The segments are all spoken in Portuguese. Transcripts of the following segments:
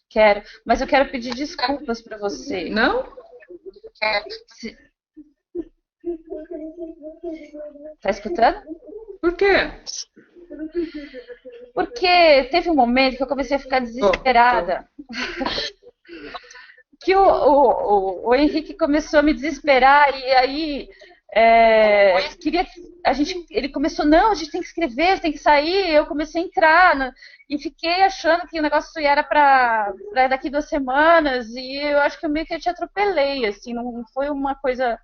Quero, mas eu quero pedir desculpas para você. Não? Se- Tá escutando? Por quê? Porque teve um momento que eu comecei a ficar Tô. desesperada. Que o Henrique começou a me desesperar e aí queria ele começou, não, a gente tem que escrever, tem que sair. Eu comecei a entrar e fiquei achando que o negócio era para daqui 2 semanas e eu acho que eu meio que te atropelei, assim, não foi uma coisa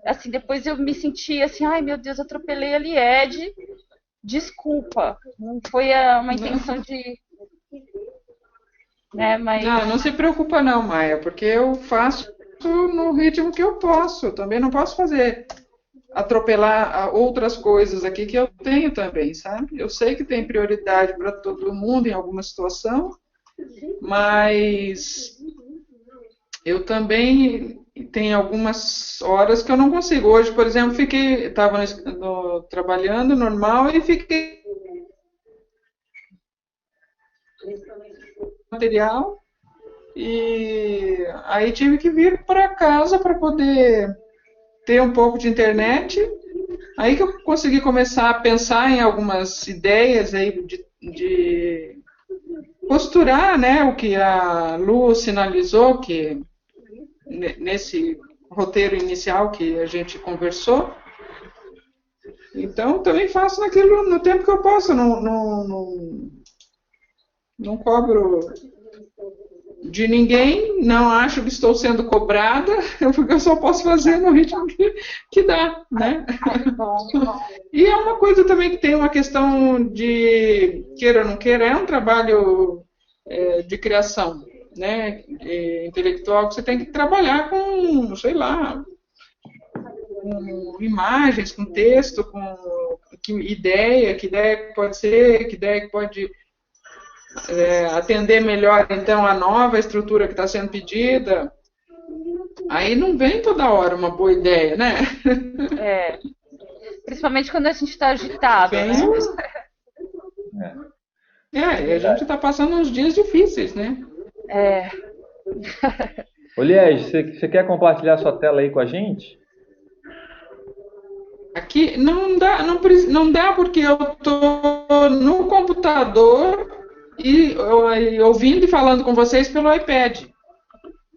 assim. Depois eu me senti assim, ai meu Deus, atropelei a Lied, desculpa, não foi uma intenção Não, de, né, mas não se preocupa não, Maia, porque eu faço no ritmo que eu posso. Também não posso fazer atropelar outras coisas aqui que eu tenho também, sabe? Eu sei que tem prioridade para todo mundo em alguma situação, mas eu também tenho algumas horas que eu não consigo. Hoje, por exemplo, estava trabalhando normal e fiquei no material e aí tive que vir para casa para poder ter um pouco de internet. Aí que eu consegui começar a pensar em algumas ideias aí de costurar, né, o que a Lu sinalizou que nesse roteiro inicial que a gente conversou. Então, também faço naquilo no tempo que eu posso, não cobro de ninguém, não acho que estou sendo cobrada, porque eu só posso fazer no ritmo que dá, né? que bom. E é uma coisa também que tem uma questão de, queira ou não queira, é um trabalho de criação, né, intelectual, que você tem que trabalhar com, sei lá, com imagens, com texto, com que ideia que pode ser, que ideia que pode atender melhor, então, a nova estrutura que está sendo pedida. Aí não vem toda hora uma boa ideia, né? É, principalmente quando a gente está agitado, Vem. né? É A gente verdade. está passando uns dias difíceis, né? É, Ô, Liege, você quer compartilhar sua tela aí com a gente? Aqui não dá porque eu estou no computador e ouvindo e falando com vocês pelo iPad.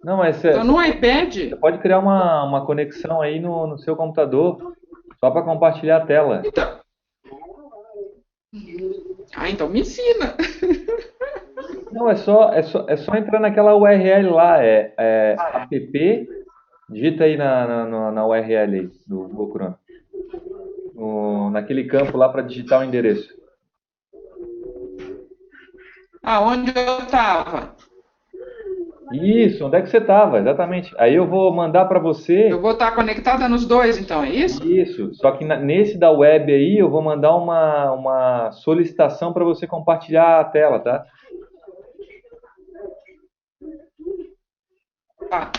Não, mas Então no iPad, você pode criar uma conexão aí no seu computador, só para compartilhar a tela. então, então me ensina. Não, é só entrar naquela URL lá, app, digita aí na URL aí, do Google Chrome, naquele campo lá para digitar o endereço. Aonde eu estava? Isso, onde é que você estava? Exatamente. Aí eu vou mandar para Eu você. vou estar conectada nos dois, então, é isso? Isso, só que nesse da web aí eu vou mandar uma solicitação para você compartilhar a tela, tá? Tá.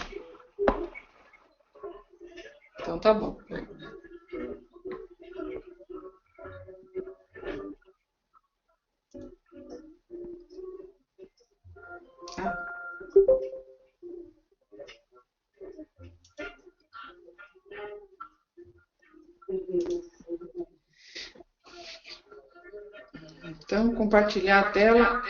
Então tá bom. Tá. Então, compartilhar a tela.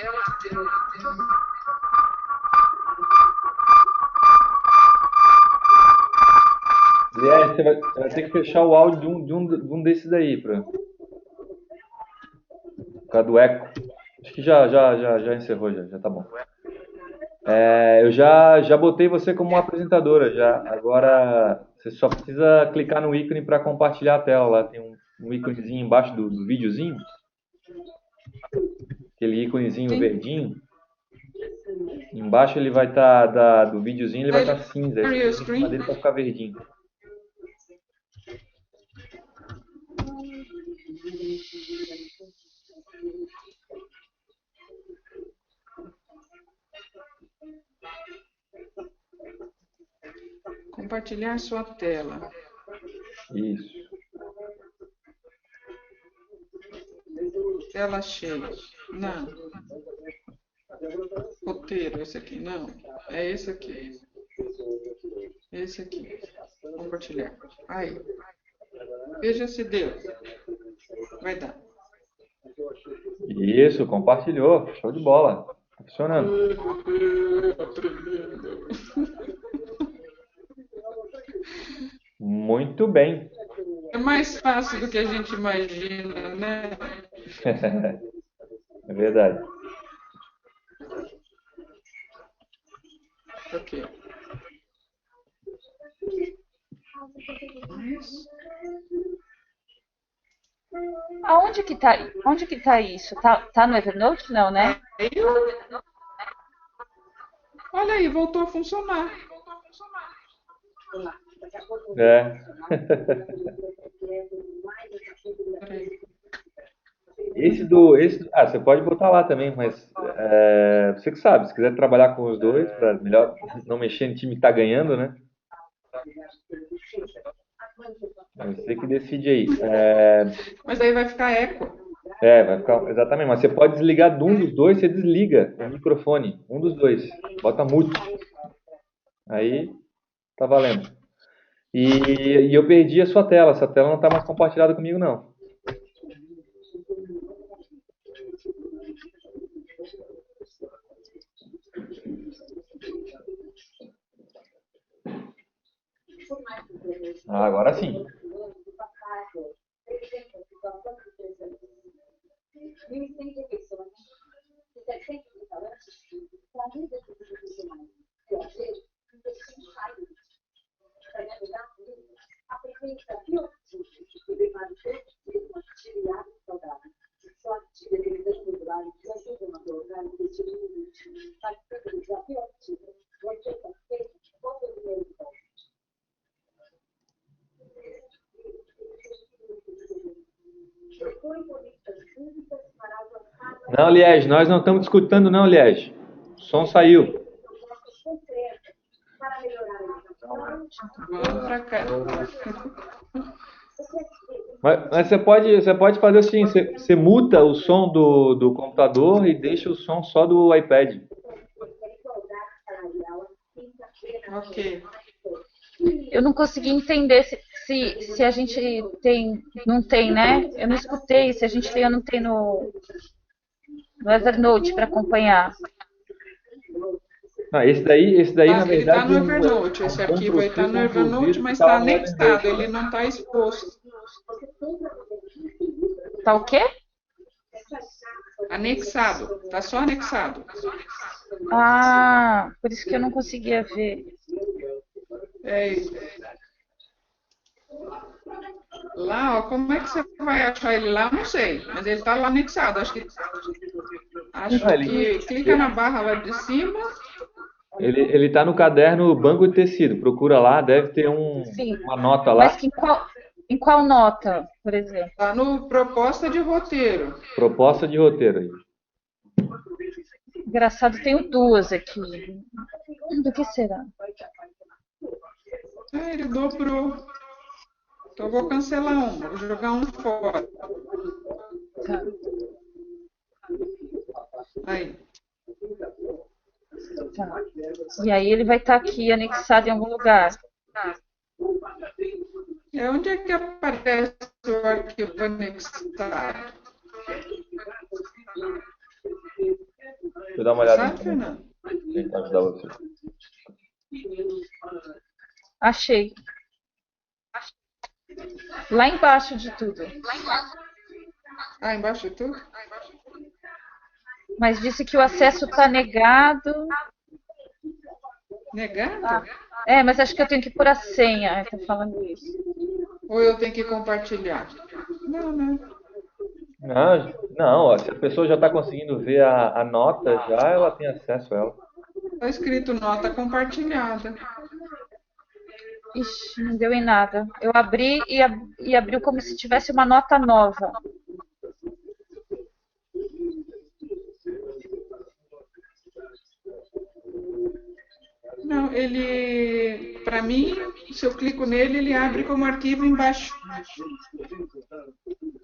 Aliás, você vai ter que fechar o áudio de um desses aí, por causa do eco. Acho que já encerrou, já tá bom. Eu já botei você como apresentadora, já. Agora você só precisa clicar no ícone para compartilhar a tela. Lá tem um íconezinho embaixo do videozinho, aquele íconezinho Sim. verdinho. Embaixo ele vai estar, do videozinho ele vai estar cinza. Aí você Share your clica em cima screen. dele para ficar verdinho. Compartilhar sua tela. Isso. Tela cheia. Não. roteiro, esse aqui, não. É esse aqui. Esse aqui. Compartilhar. Aí. Veja se deu. Vai dar. Isso, compartilhou. Show de bola. Tá funcionando. Aprendendo. Muito bem. É mais fácil do que a gente imagina, né? É verdade. Ok. Onde que tá isso? Tá no Evernote? Não, né? Aí, olha aí, voltou a funcionar. É. Você pode botar lá também, mas você que sabe, se quiser trabalhar com os dois, para melhor não mexer no time que tá ganhando, né? Você que decide aí. Mas aí vai ficar eco. Vai ficar, exatamente, mas você pode desligar de um dos dois, você desliga o microfone, um dos dois, bota mute. Aí tá valendo. E eu perdi a sua tela, essa tela não tá mais compartilhada comigo não. Agora sim. Não, Liege, nós não estamos escutando não, Liege. O som saiu. Vamos pra cá. Mas você pode fazer assim, você muta o som do computador e deixa o som só do iPad. Ok. Eu não consegui entender se a gente não tem, né? Eu não escutei se a gente tem ou não tem no Evernote para acompanhar. Esse daí na Ele está verdade no Evernote. Esse arquivo aí está no Evernote, mas está anexado. Ele não está exposto. Tá o quê? Anexado. Está só anexado. Ah, por isso que eu não conseguia ver. É isso. Lá, ó, como é que você vai achar ele lá? Não sei, mas ele está lá anexado. Acho que clica na barra lá de cima. Ele tá no caderno Banco de Tecido. Procura lá, deve ter uma nota lá. Mas em qual nota, por exemplo? Está no proposta de roteiro. Proposta de roteiro aí. Engraçado, tenho duas aqui. Do que será? Ele dobrou. Então eu vou cancelar uma, vou jogar um fora. Tá. Aí. Tá. E aí ele vai estar aqui anexado em algum lugar. Onde é que aparece o arquivo anexado? Deixa eu dar uma olhada. Sabe, Fernando? Tentar ajudar você. Achei. Lá embaixo de tudo. Ah, embaixo de tudo? Mas disse que o acesso está negado. Negado? Mas acho que eu tenho que pôr a senha. Está falando isso. Ou eu tenho que compartilhar? Não. Não, ó, se a pessoa já está conseguindo ver a nota, já ela tem acesso a ela. Está escrito nota compartilhada. Ixi, não deu em nada. Eu abri e abriu como se tivesse uma nota nova. Não, para mim, se eu clico nele, ele abre como arquivo embaixo.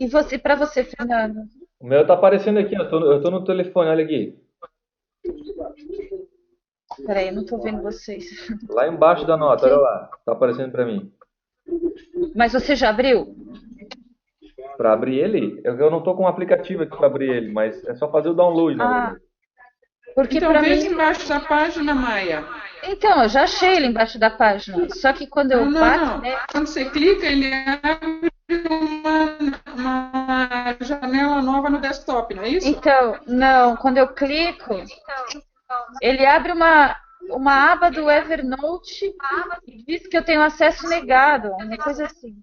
E para você, Fernando? O meu tá aparecendo aqui, eu tô no telefone, olha aqui. Peraí, não tô vendo vocês. Lá embaixo da nota, olha Ok. lá. Tá aparecendo para mim. Mas você já abriu? Para abrir ele, eu não tô com um aplicativo aqui para abrir ele, mas é só fazer o download, na Ah, verdade. porque Então, pra veja mim. embaixo da página, Maia. Então, eu já achei ele embaixo da página. Só que quando Não, eu não, bato, não. né? Quando você clica, ele abre uma janela nova no desktop, não é isso? Então, não, quando eu clico, ele abre uma aba do Evernote e diz que eu tenho acesso negado, uma coisa assim.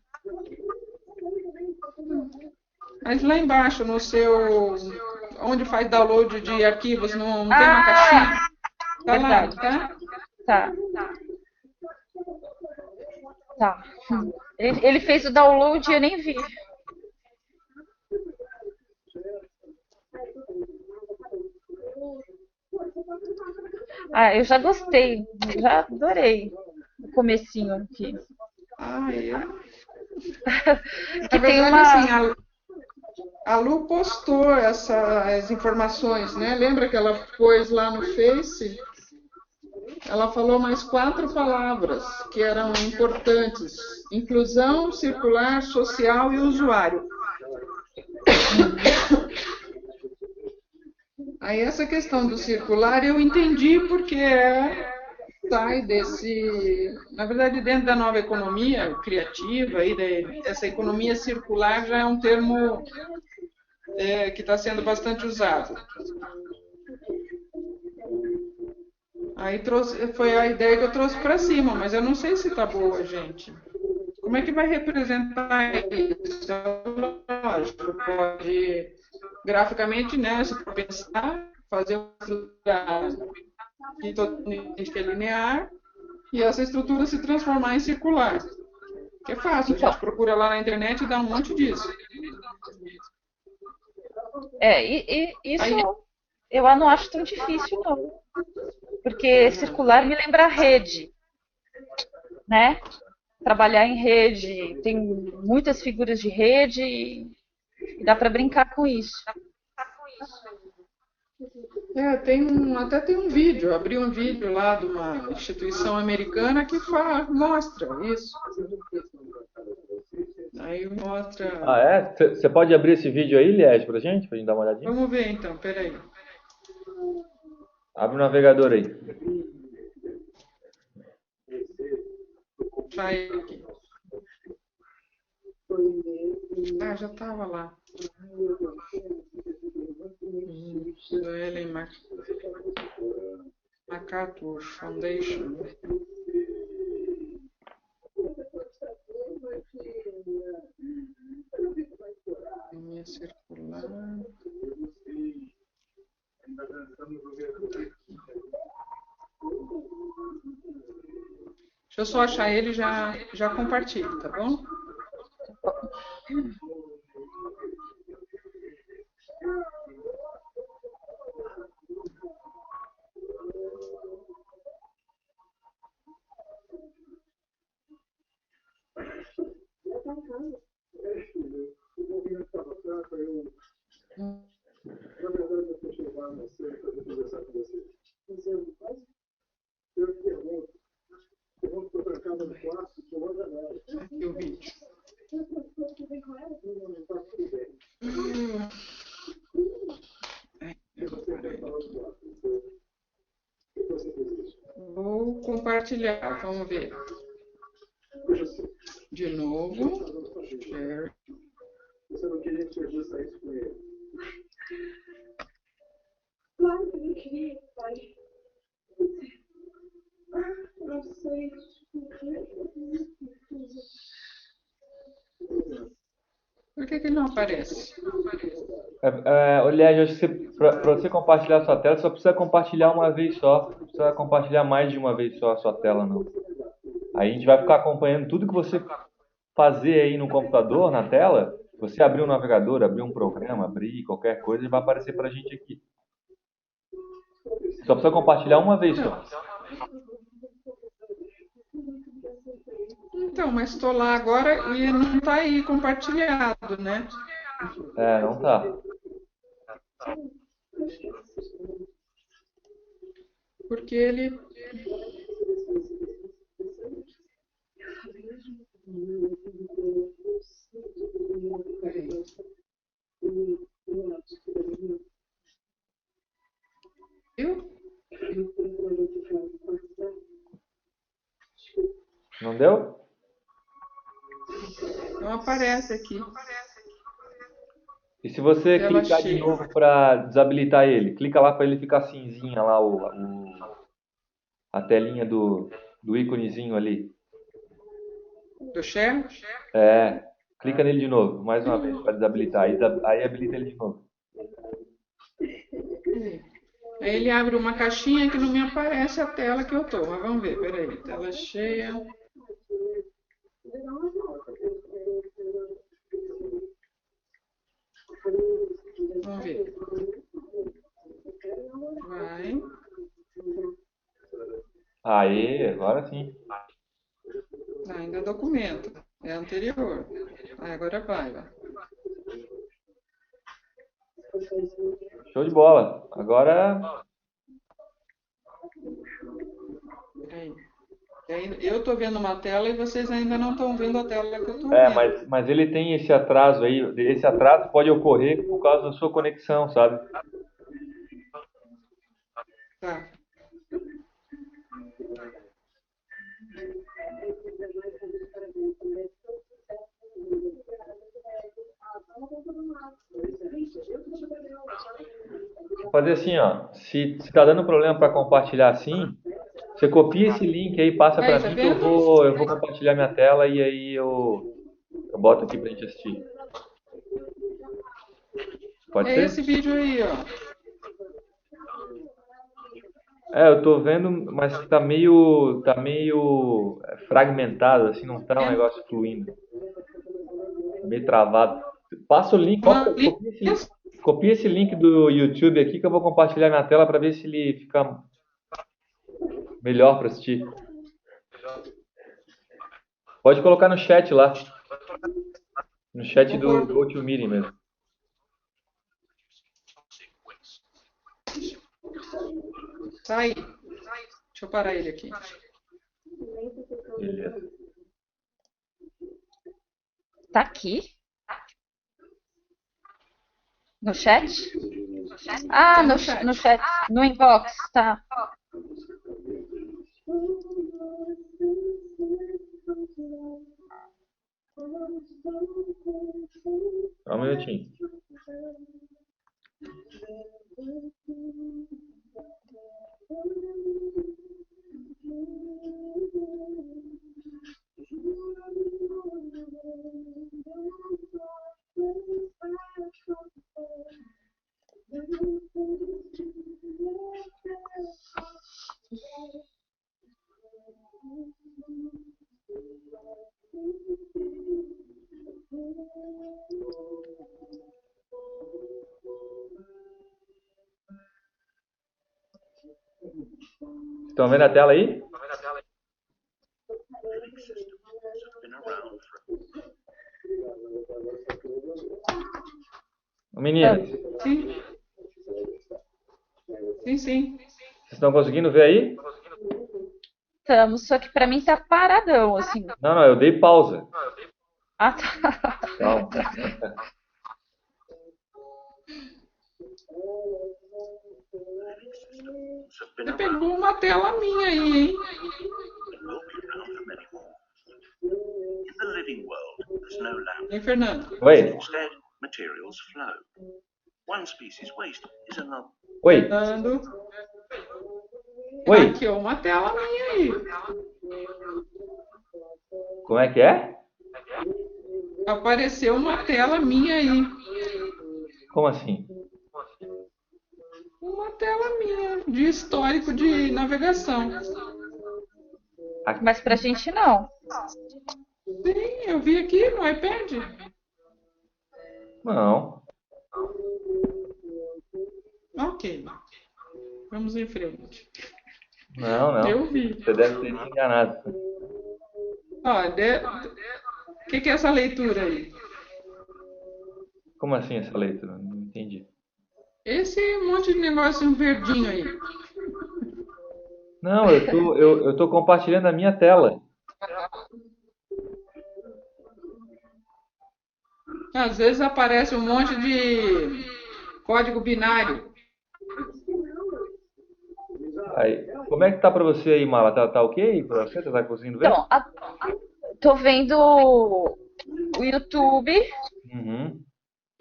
Mas lá embaixo, no seu. Onde faz download de arquivos, não tem uma Ah, caixinha? Tá lá, verdade. tá? Tá, tá. Ele fez o download e eu nem vi. Ah, eu já gostei, já adorei o comecinho aqui. Ah, é. Que Na tem verdade, assim, uma. a Lu postou essas informações, né? Lembra que ela pôs lá no Face? Ela falou mais 4 palavras que eram importantes: inclusão, circular, social e usuário. Aí essa questão do circular eu entendi porque sai desse, na verdade, dentro da nova economia criativa, aí essa economia circular já é um termo que está sendo bastante usado. Aí foi a ideia que eu trouxe para cima, mas eu não sei se está boa, gente. Como é que vai representar isso? Lógico, pode graficamente, né, se for pensar, fazer uma estrutura que totalmente é linear e essa estrutura se transformar em circular. Que é fácil, a Então, gente procura lá na internet e dá um monte disso. isso Aí, eu não acho tão difícil, não. Porque circular me lembra rede, né? Trabalhar em rede, tem muitas figuras de rede e dá para brincar com isso. até tem um vídeo, abri um vídeo lá de uma instituição americana que mostra isso. Aí Ah, mostra. é? Você pode abrir esse vídeo aí, Liege, pra gente dar uma olhadinha? Vamos ver então, peraí. Abre o navegador aí. Sai aqui. Ah, já estava lá. Do Ellen MacArthur Foundation. Economia circular. Deixa eu só achar ele e já compartilho, tá bom? Aqui o vídeo. Vou compartilhar, vamos ver. De novo. Share. Você não queria que eu isso com ele? Claro que eu queria, pai. Não sei. Por que ele não aparece? Liege, acho que para você compartilhar a sua tela, só precisa compartilhar uma vez só. Não precisa compartilhar mais de uma vez só a sua tela, não. Aí a gente vai ficar acompanhando tudo que você fazer aí no computador, na tela. Você abrir um navegador, abrir um programa, abrir qualquer coisa, ele vai aparecer pra gente aqui. Só precisa compartilhar uma vez só. Então, mas estou lá agora e não está aí compartilhado, né? Não tá. porque ele... Viu? Não deu? Não aparece aqui. E se você Tela clicar de cheia. novo para desabilitar ele, clica lá para ele ficar cinzinha lá, a telinha do íconezinho ali. Do share? É, clica nele de novo, mais uma vez, para desabilitar. Aí habilita ele de novo. Aí ele abre uma caixinha que não me aparece a tela que eu tô. Mas vamos ver, peraí. Tela cheia. Vamos ver. Vai. Aí, agora sim. Ainda é documento. É anterior. Aí agora vai. Show de bola. Agora, Peraí. E aí, eu tô vendo uma tela e vocês ainda não estão vendo a tela que eu tô vendo. mas ele tem esse atraso aí. Esse atraso pode ocorrer por causa da sua conexão, sabe? Tá. Vou fazer assim, ó. Se tá dando problema para compartilhar assim, você copia esse link aí, passa para Aí, tá mim que eu vendo? vou compartilhar minha tela e aí eu boto aqui pra gente assistir. Pode É ser? esse vídeo aí, ó. É, eu tô vendo, mas tá meio fragmentado, assim, não tá um negócio fluindo. Tá meio travado. Passa o link, copia esse link do YouTube aqui que eu vou compartilhar minha tela para ver se ele fica melhor para assistir. Pode colocar no chat lá. No chat do GoToMeeting mesmo. Tá aí. Deixa eu parar ele aqui. Beleza. Tá aqui? No chat? Ah, no chat. No inbox, tá. Só um minutinho. Estão vendo a tela aí? Meninas, Sim. Sim, sim. vocês estão conseguindo ver aí? Estamos, só que pra mim tá paradão, assim. Não, eu dei pausa. Ah, tá. Calma. Você pegou uma tela minha aí, hein? In the living world, there's no land. Hein, Fernando? Oi, Instead, materials flow. One species waste is another. oi, Fernando. oi. Aqui, ó, uma tela minha aí. Como é que é? Apareceu uma tela minha aí. Como assim? Uma tela minha de histórico de navegação. Mas pra gente não. Sim, eu vi aqui no iPad. Não. Ok. Vamos em frente. Não. Eu vi. Você deve ter se enganado. Ó, o que é essa leitura aí? Como assim essa leitura? Não entendi. Esse monte de negócio verdinho aí. Não, eu tô compartilhando a minha tela. Às vezes aparece um monte de código binário. Aí, como é que tá pra você aí, Mala? Tá ok pra você? Tá conseguindo ver? Então, tô vendo o YouTube Uhum.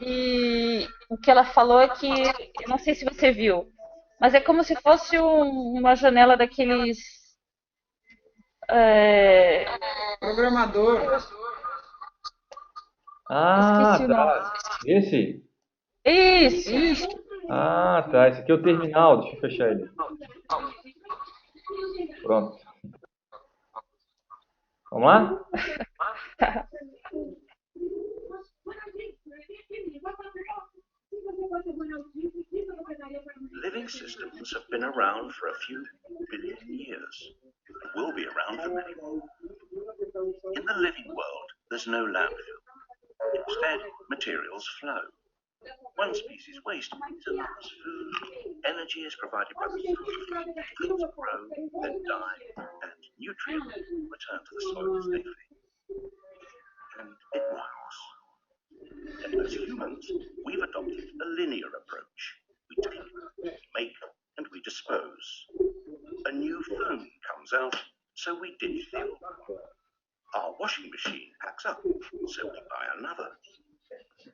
e o que ela falou é que, eu não sei se você viu, mas é como se fosse uma janela daqueles. é, Programador. Ah, Esqueci o nome. tá. Esse? Isso! Isso. Ah, tá. Esse aqui é o terminal. Deixa eu fechar ele. Pronto. Vamos lá? Living systems have been around for a few billion years and will be around for many more. In the living world, there's no landfill. Instead, materials flow. One species waste is another's food. Energy is provided by the sun. Fruits grow, then die, and nutrients return to the soil safely. And it works. And as humans, we've adopted a linear approach. We take, we make, and we dispose. A new phone comes out, so we ditch the old one. Our washing machine packs up, so we buy another.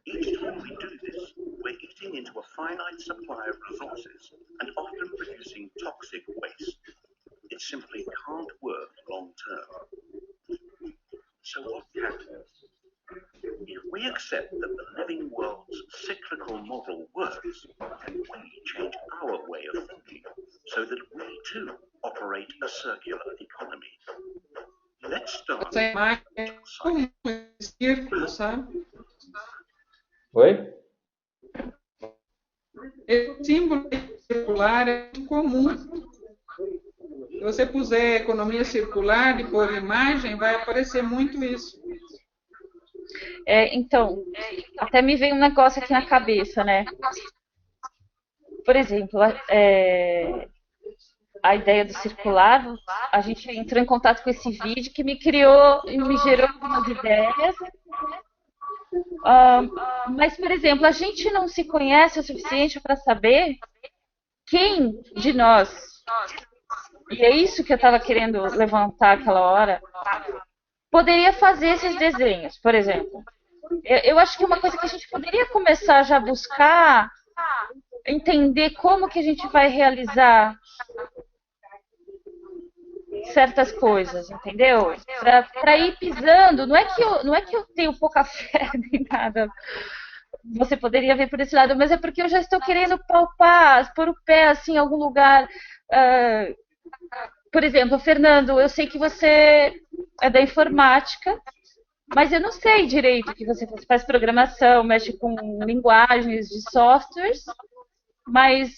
Each time we do this, we're eating into a finite supply of resources and often producing toxic waste. It simply can't work long term. So what can? If we accept that the living world's cyclical model works, then we change our way of thinking so that we too operate a circular economy. Let's start Essa imagem é como um círculo, sabe? Oi? Esse símbolo circular é muito comum. Se você puser economia circular e pôr imagem, vai aparecer muito isso. Então, até me veio um negócio aqui na cabeça, né? Por exemplo, a ideia do circular, a gente entrou em contato com esse vídeo que me criou e me gerou algumas ideias. Mas, por exemplo, a gente não se conhece o suficiente para saber quem de nós, e é isso que eu estava querendo levantar aquela hora, poderia fazer esses desenhos, por exemplo. Eu acho que uma coisa que a gente poderia começar já a buscar, entender como que a gente vai realizar certas coisas, entendeu? Para ir pisando. Não é que eu tenho pouca fé nem nada. Você poderia ver por esse lado, mas é porque eu já estou querendo palpar, pôr o pé assim em algum lugar. Por exemplo, Fernando, eu sei que você é da informática, mas eu não sei direito que você faz programação, mexe com linguagens de softwares, mas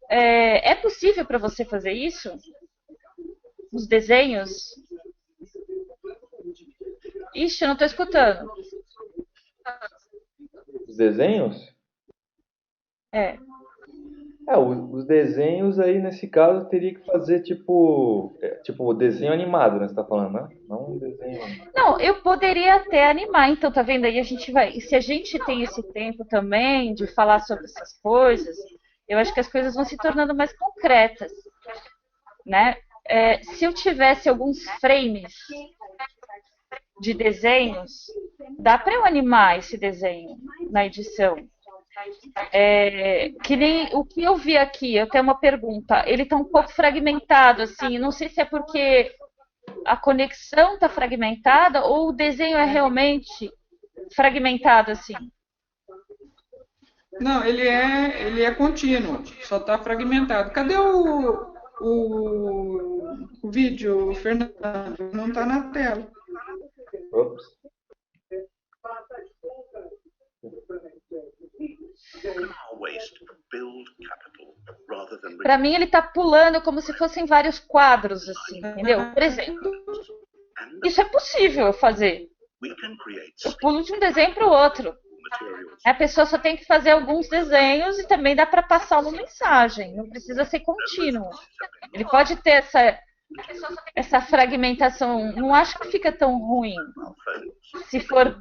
é possível para você fazer isso? Os desenhos? Ixi, eu não estou escutando. Os desenhos? É. Os desenhos aí, nesse caso, teria que fazer tipo desenho animado, né? Você tá falando, né? Não um desenho. Não, eu poderia até animar, então tá vendo aí? A gente vai. E se a gente tem esse tempo também de falar sobre essas coisas, eu acho que as coisas vão se tornando mais concretas, né? Se eu tivesse alguns frames de desenhos, dá para eu animar esse desenho na edição. Que nem o que eu vi aqui, eu tenho uma pergunta. Ele está um pouco fragmentado, assim. Não sei se é porque a conexão está fragmentada ou o desenho é realmente fragmentado, assim. Não, ele é contínuo, só está fragmentado. Cadê o vídeo, Fernando? Não está na tela. Ops. Para mim, ele está pulando como se fossem vários quadros, assim, entendeu? Por exemplo, isso é possível eu fazer. Eu pulo de um desenho para o outro. materials. A pessoa só tem que fazer alguns desenhos e também dá para passar uma mensagem. Não precisa ser contínuo. Ele pode ter essa fragmentação. Não acho que fica tão ruim se for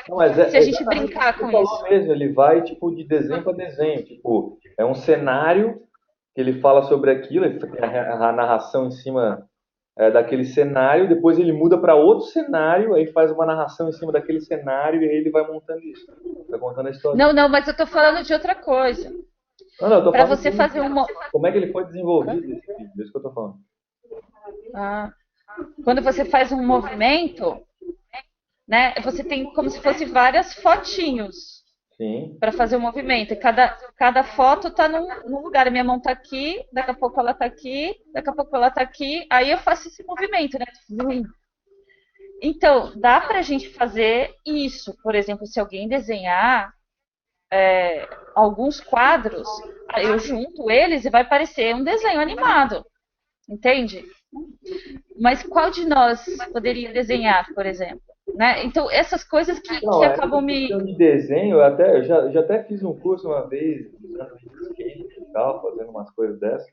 Não, mas se a gente exatamente brincar o que com você falou isso. mesmo, ele vai tipo de desenho para desenho, tipo, é um cenário que ele fala sobre aquilo, ele tem a narração em cima daquele cenário, depois ele muda para outro cenário, aí faz uma narração em cima daquele cenário e aí ele vai montando isso, vai contando a história. Não, não, mas eu tô falando de outra coisa. Não, eu tô Para falando você fazer como é que ele foi desenvolvido esse vídeo, é isso que eu tô falando. quando você faz um movimento, né, você tem como se fosse várias fotinhos Sim, para fazer o movimento. E cada foto está num lugar. A minha mão está aqui, daqui a pouco ela está aqui, daqui a pouco ela está aqui. Aí eu faço esse movimento, né? Então, dá para a gente fazer isso. Por exemplo, se alguém desenhar alguns quadros, aí eu junto eles e vai parecer um desenho animado. Entende? Mas qual de nós poderia desenhar, por exemplo? Né? Então, essas coisas que não, acabam me. questão de desenho, eu já até fiz um curso uma vez, usando skate e tal, fazendo umas coisas dessas.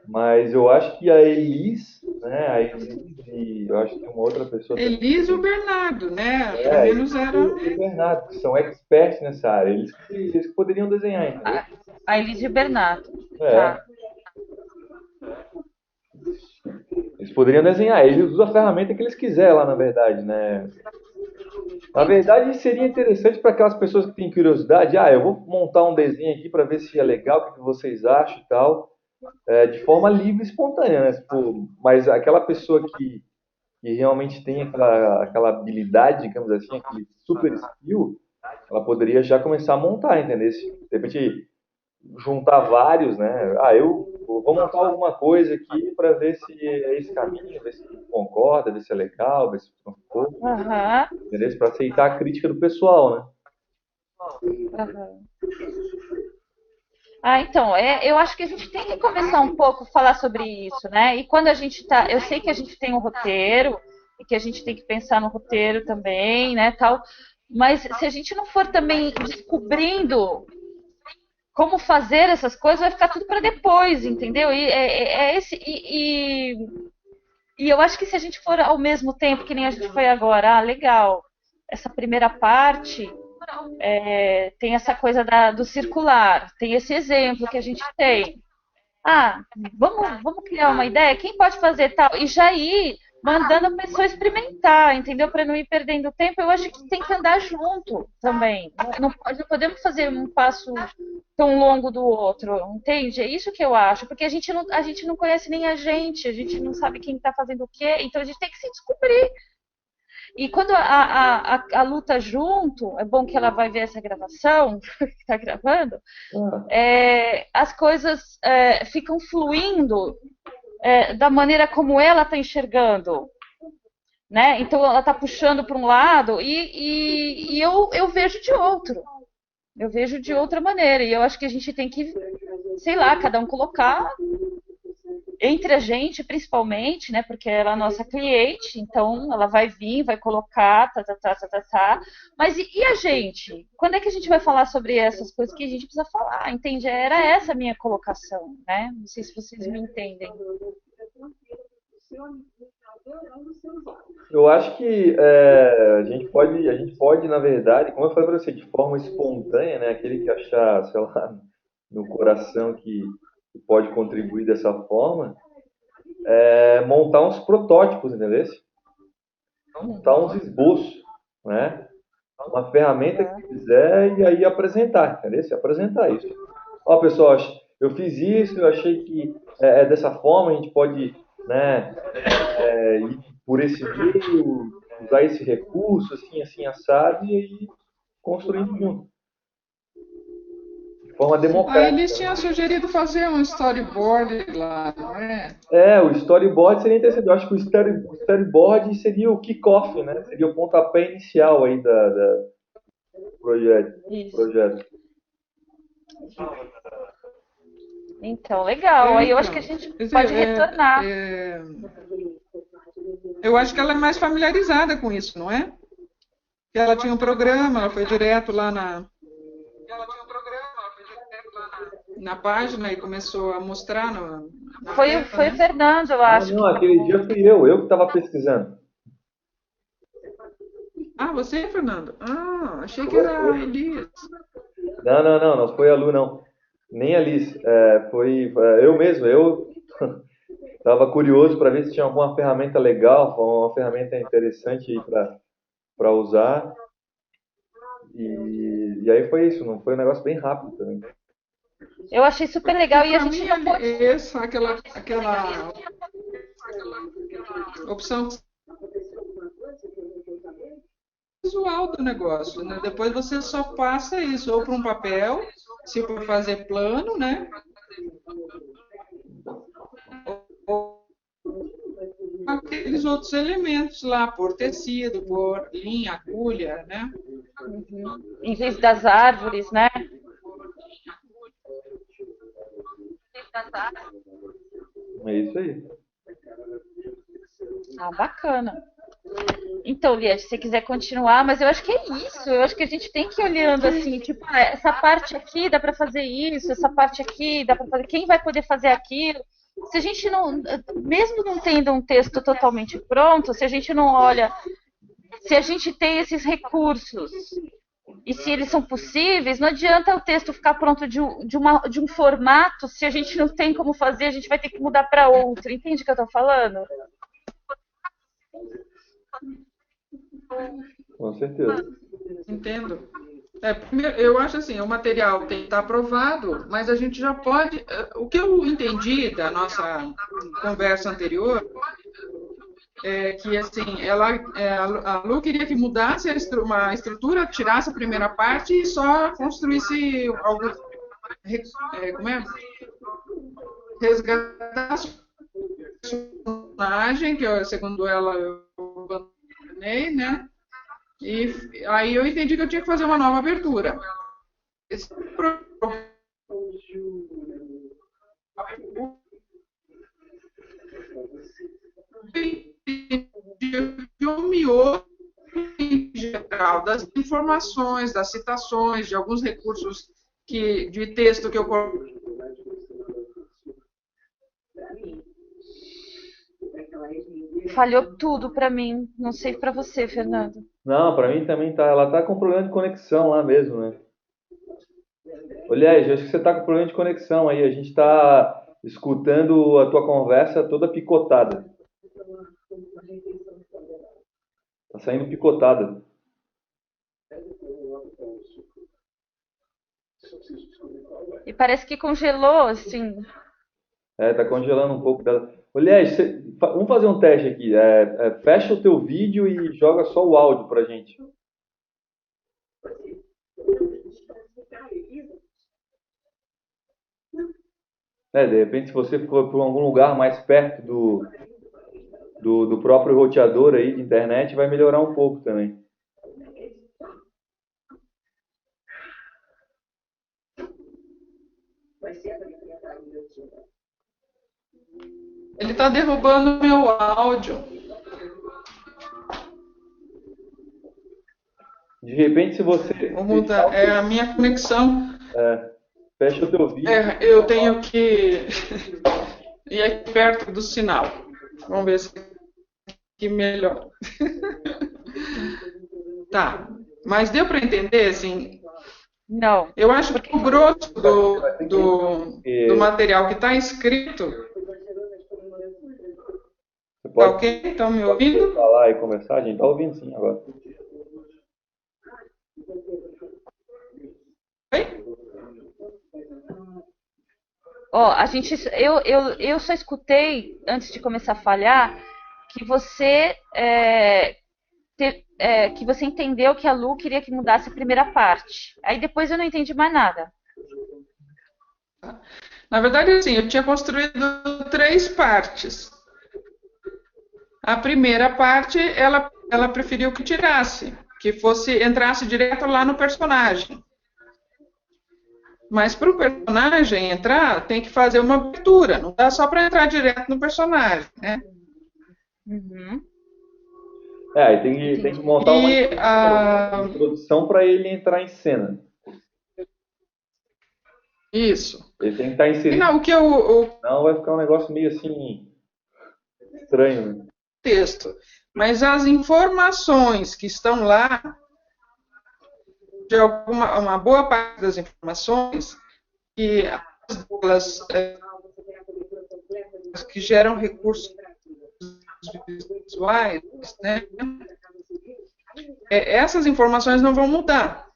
Mas eu acho que a Elis, né, a Elis e eu acho que uma outra pessoa também, Elis e o Bernardo, né? Pelo menos era. e o Bernardo, que são experts nessa área, eles que poderiam desenhar, entendeu? A Elise e o Bernardo. É. Tá. Eles poderiam desenhar, eles usam a ferramenta que eles quiserem lá, na verdade, né? Na verdade, seria interessante para aquelas pessoas que têm curiosidade. Eu vou montar um desenho aqui para ver se é legal, o que vocês acham e tal, de forma livre e espontânea, né? Tipo, mas aquela pessoa que realmente tem aquela habilidade, digamos assim, aquele super skill, ela poderia já começar a montar, entendeu? De repente, juntar vários, né? Eu vou montar alguma coisa aqui para ver se é esse caminho, ver se concorda, ver se é legal, ver se não ficou, Aham, entendeu? Para aceitar a crítica do pessoal, né? aham. Então, eu acho que a gente tem que começar um pouco a falar sobre isso, né? E quando a gente tá. Eu sei que a gente tem um roteiro, e que a gente tem que pensar no roteiro também, né, tal. Mas se a gente não for também descobrindo como fazer essas coisas, vai ficar tudo para depois, entendeu? E eu acho que se a gente for ao mesmo tempo, que nem a gente foi agora, legal, essa primeira parte tem essa coisa do circular, tem esse exemplo que a gente tem. Vamos criar uma ideia? Quem pode fazer tal? E já ir mandando a pessoa experimentar, entendeu? Para não ir perdendo tempo, eu acho que tem que andar junto também. Não podemos fazer um passo tão longo do outro, entende? É isso que eu acho, porque a gente não conhece nem a gente não sabe quem está fazendo o quê, então a gente tem que se descobrir. E quando a luta junto, é bom que ela vai ver essa gravação, que está gravando, as coisas ficam fluindo da maneira como ela está enxergando. Né? Então ela está puxando para um lado e eu vejo de outro. Eu vejo de outra maneira. E eu acho que a gente tem que, sei lá, cada um colocar entre a gente, principalmente, né? Porque ela é a nossa cliente, então ela vai vir, vai colocar, tá. Mas e a gente? Quando é que a gente vai falar sobre essas coisas que a gente precisa falar? Entende? Era essa a minha colocação, né? Não sei se vocês me entendem. Eu acho que a gente pode, na verdade, como eu falei para você, de forma espontânea, né? Aquele que achar, sei lá, no coração que pode contribuir dessa forma, montar uns protótipos, entendeu? Montar uns esboços, né? Uma ferramenta que quiser e aí apresentar, entendeu? Apresentar isso. Ó, pessoal, eu fiz isso, eu achei que dessa forma a gente pode, né, ir por esse meio, usar esse recurso, assim, assado, e aí construindo junto. De forma democrática. Aí eles tinham sugerido fazer um storyboard lá, não é? O storyboard seria interessante. Eu acho que o storyboard seria o kick-off, né? Seria o pontapé inicial aí do projeto. Então, legal. Aí eu acho que a gente pode retornar. Eu acho que ela é mais familiarizada com isso, não é? que ela tinha um programa, ela foi direto lá na página e começou a mostrar na Foi, tela, foi o né? Fernando, eu Ah, acho. não, aquele dia fui eu que estava pesquisando. Ah, você, Fernando? Ah, achei que era a Elias. Não foi a Lu, não. Nem a Liz. Foi eu mesmo, eu estava curioso para ver se tinha alguma ferramenta legal, uma ferramenta interessante aí para usar. E aí foi isso, não foi um negócio bem rápido também. Eu achei super Porque legal e a para gente mim não pôde. aquela opção visual do negócio, né? Depois você só passa isso ou para um papel, se for fazer plano, né? Ou aqueles outros elementos lá, por tecido, por linha, agulha, né? Em vez das árvores, né? É isso aí. Ah, bacana. Então, Liette, se você quiser continuar, mas eu acho que é isso. Eu acho que a gente tem que ir olhando assim, tipo, essa parte aqui dá para fazer isso, essa parte aqui dá para fazer. Quem vai poder fazer aquilo? Se a gente não, mesmo não tendo um texto totalmente pronto, se a gente não olha, se a gente tem esses recursos e se eles são possíveis, não adianta o texto ficar pronto de um formato, se a gente não tem como fazer, a gente vai ter que mudar para outro. Entende o que eu estou falando? Com certeza. Entendo. Primeiro, eu acho assim, o material tem que estar aprovado, mas a gente já pode. O que eu entendi da nossa conversa anterior é que assim, a Lu queria que mudasse uma estrutura, tirasse a primeira parte e só construísse algo, como é? Resgatasse o personagem, que segundo ela eu abandonei, né? E aí eu entendi que eu tinha que fazer uma nova abertura. O miolo em geral das informações, das citações, de alguns recursos de texto que eu Falhou tudo para mim. Não sei para você, Fernando. Não, para mim também tá. Ela tá com problema de conexão lá mesmo, né? Aliás, acho que você tá com problema de conexão aí. A gente tá escutando a tua conversa toda picotada. Tá saindo picotada. E parece que congelou, assim. Tá congelando um pouco dela. Aliás, vamos fazer um teste aqui. Fecha o teu vídeo e joga só o áudio pra gente. De repente, se você for para algum lugar mais perto do próprio roteador aí de internet, vai melhorar um pouco também. Ele está derrubando o meu áudio. De repente, se você... Vou mudar. É a minha conexão. Fecha o teu vídeo. Eu tenho que ir aqui perto do sinal. Vamos ver se aqui melhora. Tá. Mas deu para entender, assim? Não. Eu acho que o grosso do material que está escrito... Você pode, ok? Estão me ouvindo? Falar e conversar? A gente está ouvindo sim agora. Oi? Eu só escutei, antes de começar a falhar, que você que você entendeu que a Lu queria que mudasse a primeira parte. Aí depois eu não entendi mais nada. Na verdade, assim, eu tinha construído 3 partes. A primeira parte, ela preferiu que tirasse, que entrasse direto lá no personagem. Mas para o personagem entrar, tem que fazer uma abertura, não dá só para entrar direto no personagem, né? Uhum. Aí tem que montar uma E introdução para ele entrar em cena. isso. Ele tem que estar E inserido, não, senão vai ficar um negócio meio assim estranho, né? texto, mas as informações que estão lá, de uma boa parte das informações, que elas que geram recursos visuais, né? Essas informações não vão mudar.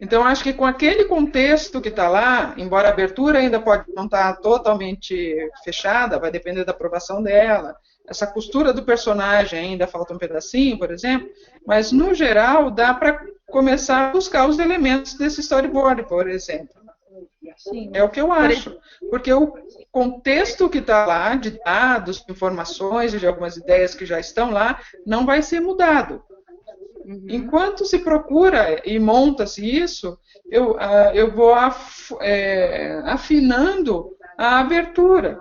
Então, acho que com aquele contexto que está lá, embora a abertura ainda pode não estar totalmente fechada, vai depender da aprovação dela, essa costura do personagem ainda falta um pedacinho, por exemplo, mas, no geral, dá para começar a buscar os elementos desse storyboard, por exemplo. Sim. É o que eu acho, porque o contexto que está lá, de dados, de informações e de algumas ideias que já estão lá, não vai ser mudado. Enquanto se procura e monta-se isso, eu vou afinando a abertura.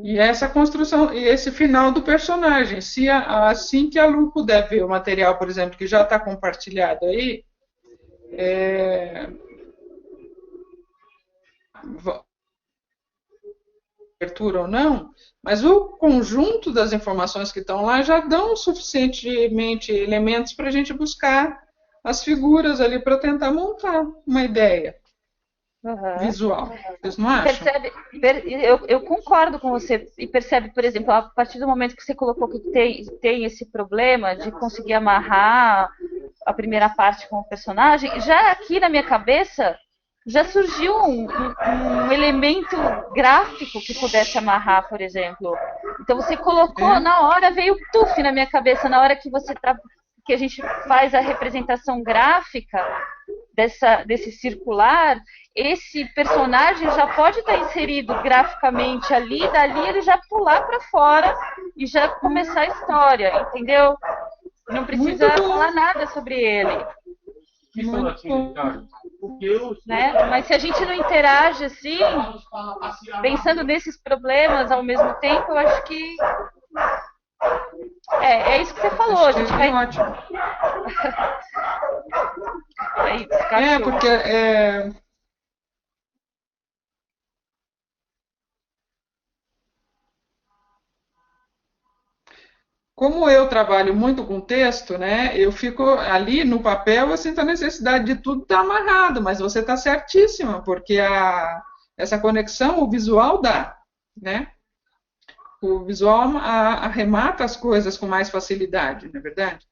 E essa construção, e esse final do personagem. Se assim que a Lu puder ver o material, por exemplo, que já está compartilhado aí, abertura ou não, mas o conjunto das informações que estão lá já dão suficientemente elementos para a gente buscar as figuras ali para tentar montar uma ideia visual. Vocês não acham? Eu concordo com você. E percebe, por exemplo, a partir do momento que você colocou que tem esse problema de conseguir amarrar a primeira parte com o personagem, já aqui na minha cabeça já surgiu um elemento gráfico que pudesse amarrar, por exemplo. Então você colocou, na hora veio tuf na minha cabeça, na hora que que a gente faz a representação gráfica desse circular, esse personagem já pode estar inserido graficamente ali, dali ele já pular para fora e já começar a história, entendeu? Não precisa falar nada sobre ele. Né? Mas se a gente não interage assim, pensando nesses problemas ao mesmo tempo, eu acho que é isso que você falou. A gente vai... ótimo. Porque como eu trabalho muito com texto, né, eu fico ali no papel, eu sinto a necessidade de tudo estar amarrado, mas você está certíssima, porque essa conexão, o visual dá, né? O visual arremata as coisas com mais facilidade, não é verdade?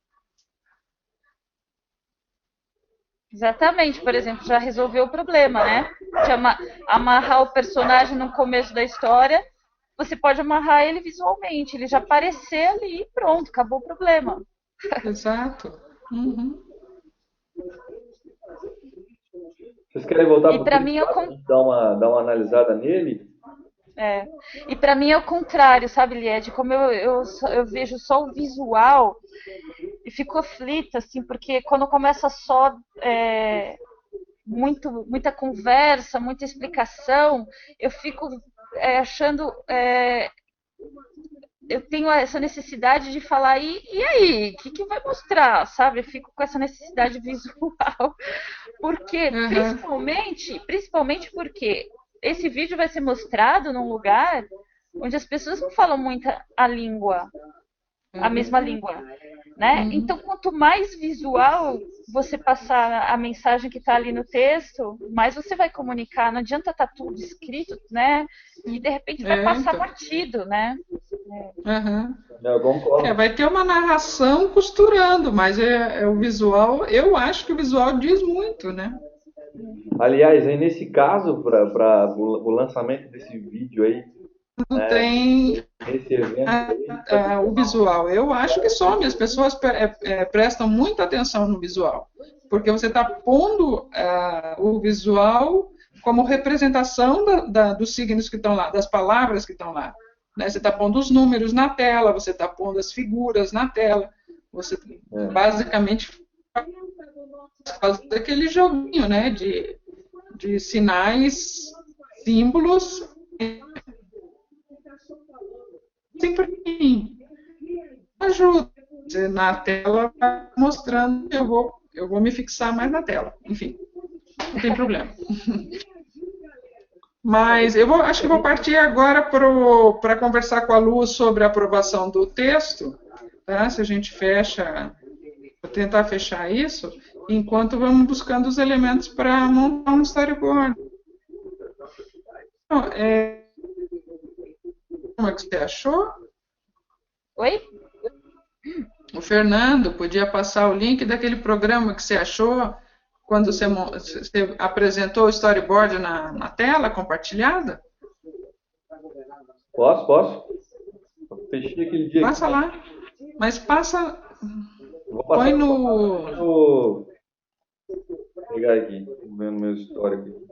Exatamente, por exemplo, já resolveu o problema, né? De amarrar o personagem no começo da história, você pode amarrar ele visualmente, ele já aparecer ali e pronto, acabou o problema. Exato. Vocês querem voltar para para mim dar uma analisada nele? E para mim é o contrário, sabe, Lied? Como eu vejo só o visual e fico aflita, assim, porque quando começa só muita conversa, muita explicação, eu fico achando... eu tenho essa necessidade de falar, e aí? O que vai mostrar, sabe? Eu fico com essa necessidade visual. Porque, principalmente porque esse vídeo vai ser mostrado num lugar onde as pessoas não falam muito a mesma língua, né? Então, quanto mais visual você passar a mensagem que está ali no texto, mais você vai comunicar. Não adianta estar tudo escrito, né? E de repente vai passar batido, né? Eu concordo. Vai ter uma narração costurando, mas o visual, eu acho que o visual diz muito, né? Aliás, aí nesse caso, para o lançamento desse vídeo aí, tem esse evento o visual. Eu acho que some, as pessoas prestam muita atenção no visual, porque você está pondo o visual como representação dos signos que estão lá, das palavras que estão lá. Né? Você está pondo os números na tela, você está pondo as figuras na tela, você basicamente faz aquele joguinho, né, de sinais, símbolos, sempre ajuda. na tela vai mostrando que eu vou me fixar mais na tela. Enfim, não tem problema. Mas acho que vou partir agora para conversar com a Lu sobre a aprovação do texto, tá? Se a gente fecha, vou tentar fechar isso, enquanto vamos buscando os elementos para montar um storyboard. Então, como é que você achou? Oi? O Fernando podia passar o link daquele programa que você achou quando você apresentou o storyboard na tela compartilhada? Posso? Fechei aquele dia. Passa lá. Mas passa. Vou passar Põe no. Vou pegar aqui, vou ver no meu histórico aqui.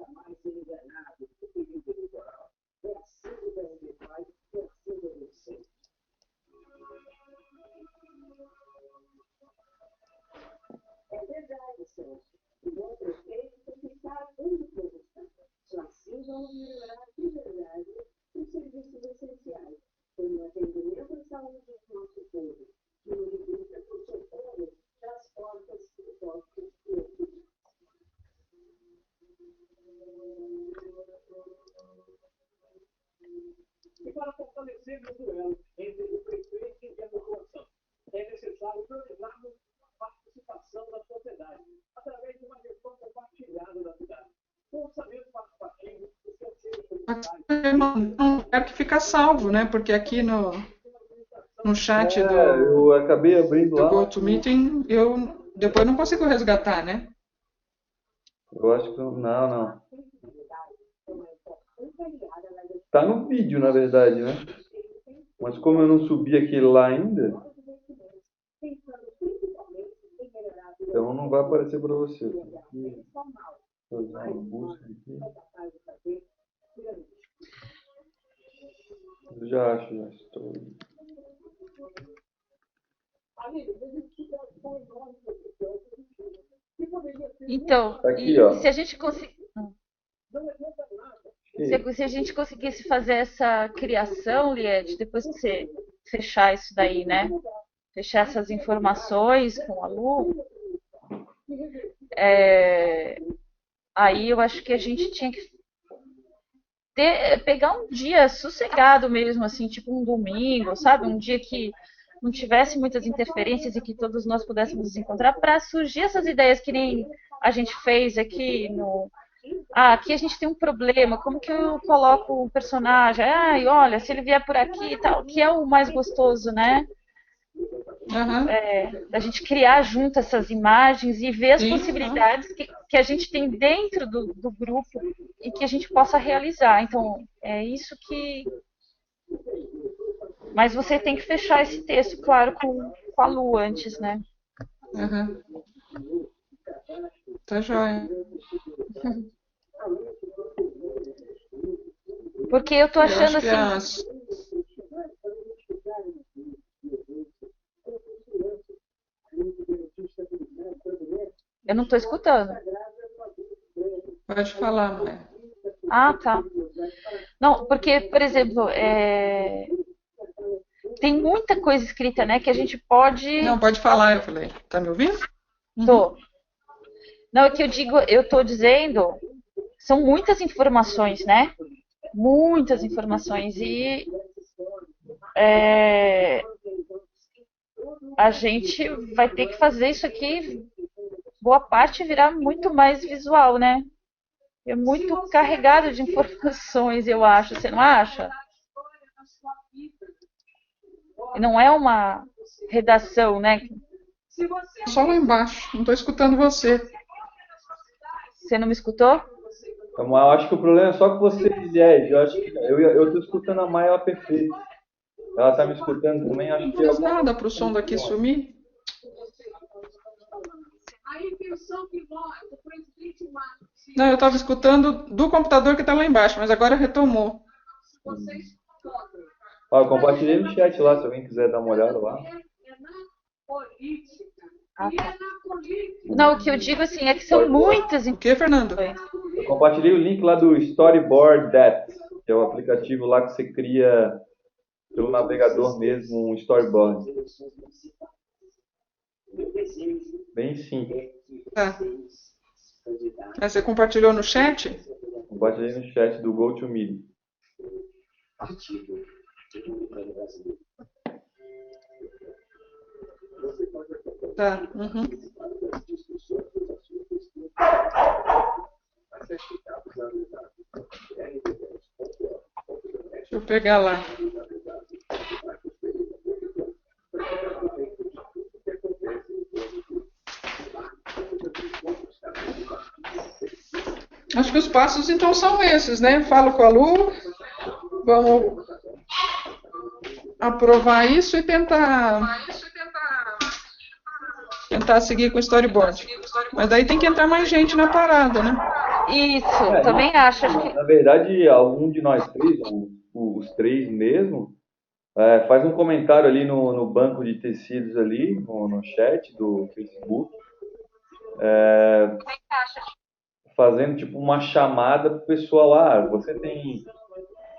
E para fortalecer o duelo entre o prefeito e a população, é necessário priorizarmos a participação da sociedade através de uma gestão compartilhada da cidade. Com orçamento participativo, os conselhos Não quero que fica salvo, né? Porque aqui no chat eu acabei abrindo do lá. GoToMeeting, eu depois não consigo resgatar, né? Eu acho que não. Tá no vídeo, na verdade, né? Mas como eu não subi aquele lá ainda, então não vai aparecer para você. Vou fazer uma busca aqui. Eu já acho, já estou. Então, Aqui, ó. se a gente conseguir. Se a gente conseguisse fazer essa criação, Liette, depois que você fechar isso daí, né? Fechar essas informações com a Lu, aí eu acho que a gente tinha que pegar um dia sossegado mesmo, assim, tipo um domingo, sabe? Um dia que não tivesse muitas interferências e que todos nós pudéssemos nos encontrar para surgir essas ideias que nem a gente fez aqui no. Aqui a gente tem um problema, como que eu coloco o personagem? E olha, se ele vier por aqui e tal, que é o mais gostoso, né? Da gente criar junto essas imagens e ver as possibilidades que a gente tem dentro do grupo e que a gente possa realizar. Então, é isso que. Mas você tem que fechar esse texto, claro, com a Lu antes, né? Tá joia. Porque eu tô achando assim. Eu não tô escutando. Pode falar, mãe. Tá. Não, porque, por exemplo, tem muita coisa escrita, né, que a gente pode. Não, pode falar, eu falei. Tá me ouvindo? Tô. Não, é que eu tô dizendo, são muitas informações, né? Muitas informações. E a gente vai ter que fazer isso aqui, boa parte, virar muito mais visual, né? É muito carregado de informações, eu acho. Você não acha? Não é uma redação, né? Só lá embaixo. Não estou escutando você. Você não me escutou? Eu acho que o problema é só com você, Liette. Eu acho que eu estou escutando a Maia, ela perfeita. Ela está me escutando também. Acho não que faz nada para o som daqui sumir. Não, eu estava escutando do computador que está lá embaixo, mas agora retomou. Eu compartilhei no chat lá, se alguém quiser dar uma olhada lá. Tá. Não, o que eu digo assim é que são muitas. O que, Fernando? Eu compartilhei o link lá do Storyboard That, que é o aplicativo lá que você cria pelo navegador mesmo um storyboard. Bem simples. Tá. Aí você compartilhou no chat? Compartilhei no chat do GoToMeeting. Tá. Uhum. Deixa eu pegar lá. Acho que os passos então são esses, né? Falo com a Lu, vamos aprovar isso e tentar seguir com o storyboard. Mas daí tem que entrar mais gente na parada, né? Isso, também acho. Acho que Na verdade, algum de nós três, os três mesmo, faz um comentário ali no banco de tecidos ali, no chat do Facebook, fazendo tipo uma chamada pro pessoal, você tem,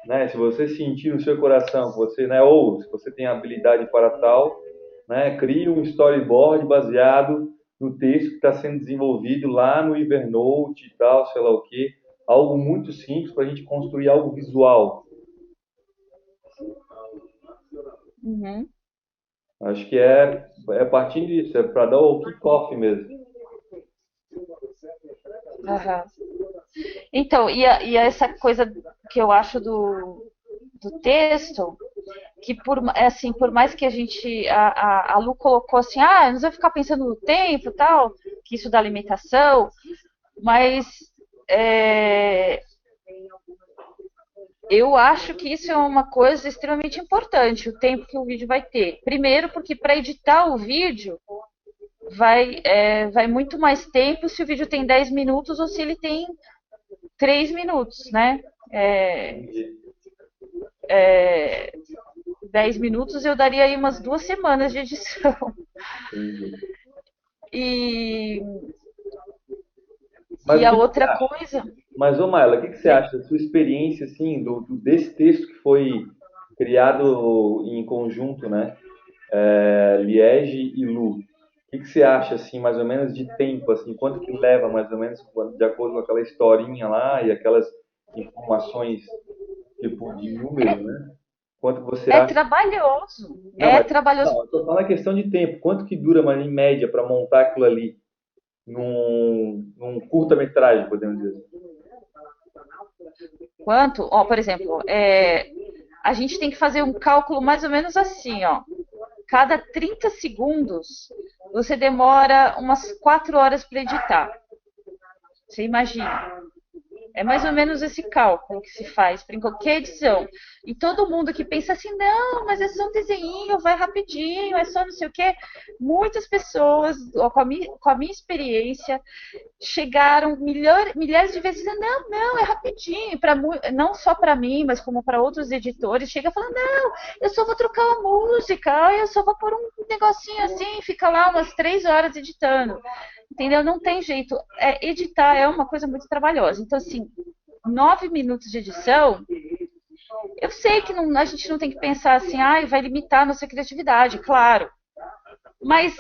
né, se você sentir no seu coração, você, né, ou se você tem habilidade para tal, né, crie um storyboard baseado no texto que está sendo desenvolvido lá no Evernote e tal, sei lá o que, algo muito simples para a gente construir algo visual. Uhum. Acho que é partindo disso, é para dar o kick-off mesmo. Aham. Então, e essa coisa que eu acho do texto, que por mais que a Lu colocou assim, não vai ficar pensando no tempo e tal, que isso dá limitação, mas eu acho que isso é uma coisa extremamente importante, o tempo que o vídeo vai ter. Primeiro, porque para editar o vídeo vai muito mais tempo se o vídeo tem 10 minutos ou se ele tem 3 minutos, né? 10 minutos eu daria aí umas 2 semanas de edição. E Mas a outra coisa. Mas, ô Maila, o que você acha da sua experiência, assim, desse texto que foi criado em conjunto, né? Liege e Lu. O que você acha, assim, mais ou menos de tempo, assim, quanto que leva, mais ou menos, de acordo com aquela historinha lá e aquelas informações, tipo, de número, né? Quanto você É acha? trabalhoso. Não, É mas, trabalhoso. não, eu tô falando a questão de tempo. Quanto que dura, mas, em média, para montar aquilo ali num curta-metragem, podemos dizer assim? Quanto? Ó, por exemplo, a gente tem que fazer um cálculo mais ou menos assim, ó. Cada 30 segundos você demora umas 4 horas para editar. Você imagina. É mais ou menos esse cálculo que se faz para qualquer edição. E todo mundo que pensa assim, não, mas é só um desenho, vai rapidinho, é só não sei o quê. Muitas pessoas, ó, com a minha experiência, chegaram milhares de vezes dizendo, não, é rapidinho. Não só para mim, mas como para outros editores, chega falando, não, eu só vou trocar uma música, eu só vou pôr um negocinho assim, fica lá umas 3 horas editando. Entendeu? Não tem jeito. Editar é uma coisa muito trabalhosa. Então, assim, 9 minutos de edição, eu sei que a gente não tem que pensar assim, vai limitar a nossa criatividade, claro. Mas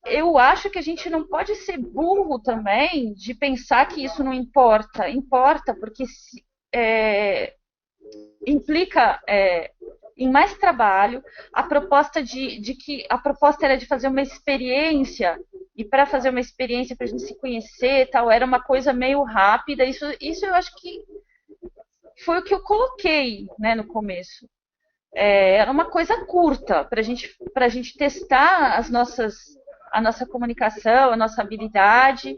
eu acho que a gente não pode ser burro também de pensar que isso não importa. Importa, porque implica em mais trabalho. A proposta a proposta era de fazer uma experiência, e para fazer uma experiência para a gente se conhecer, tal, era uma coisa meio rápida. Isso eu acho que foi o que eu coloquei, né, no começo. Era uma coisa curta para a gente testar a nossa comunicação, a nossa habilidade,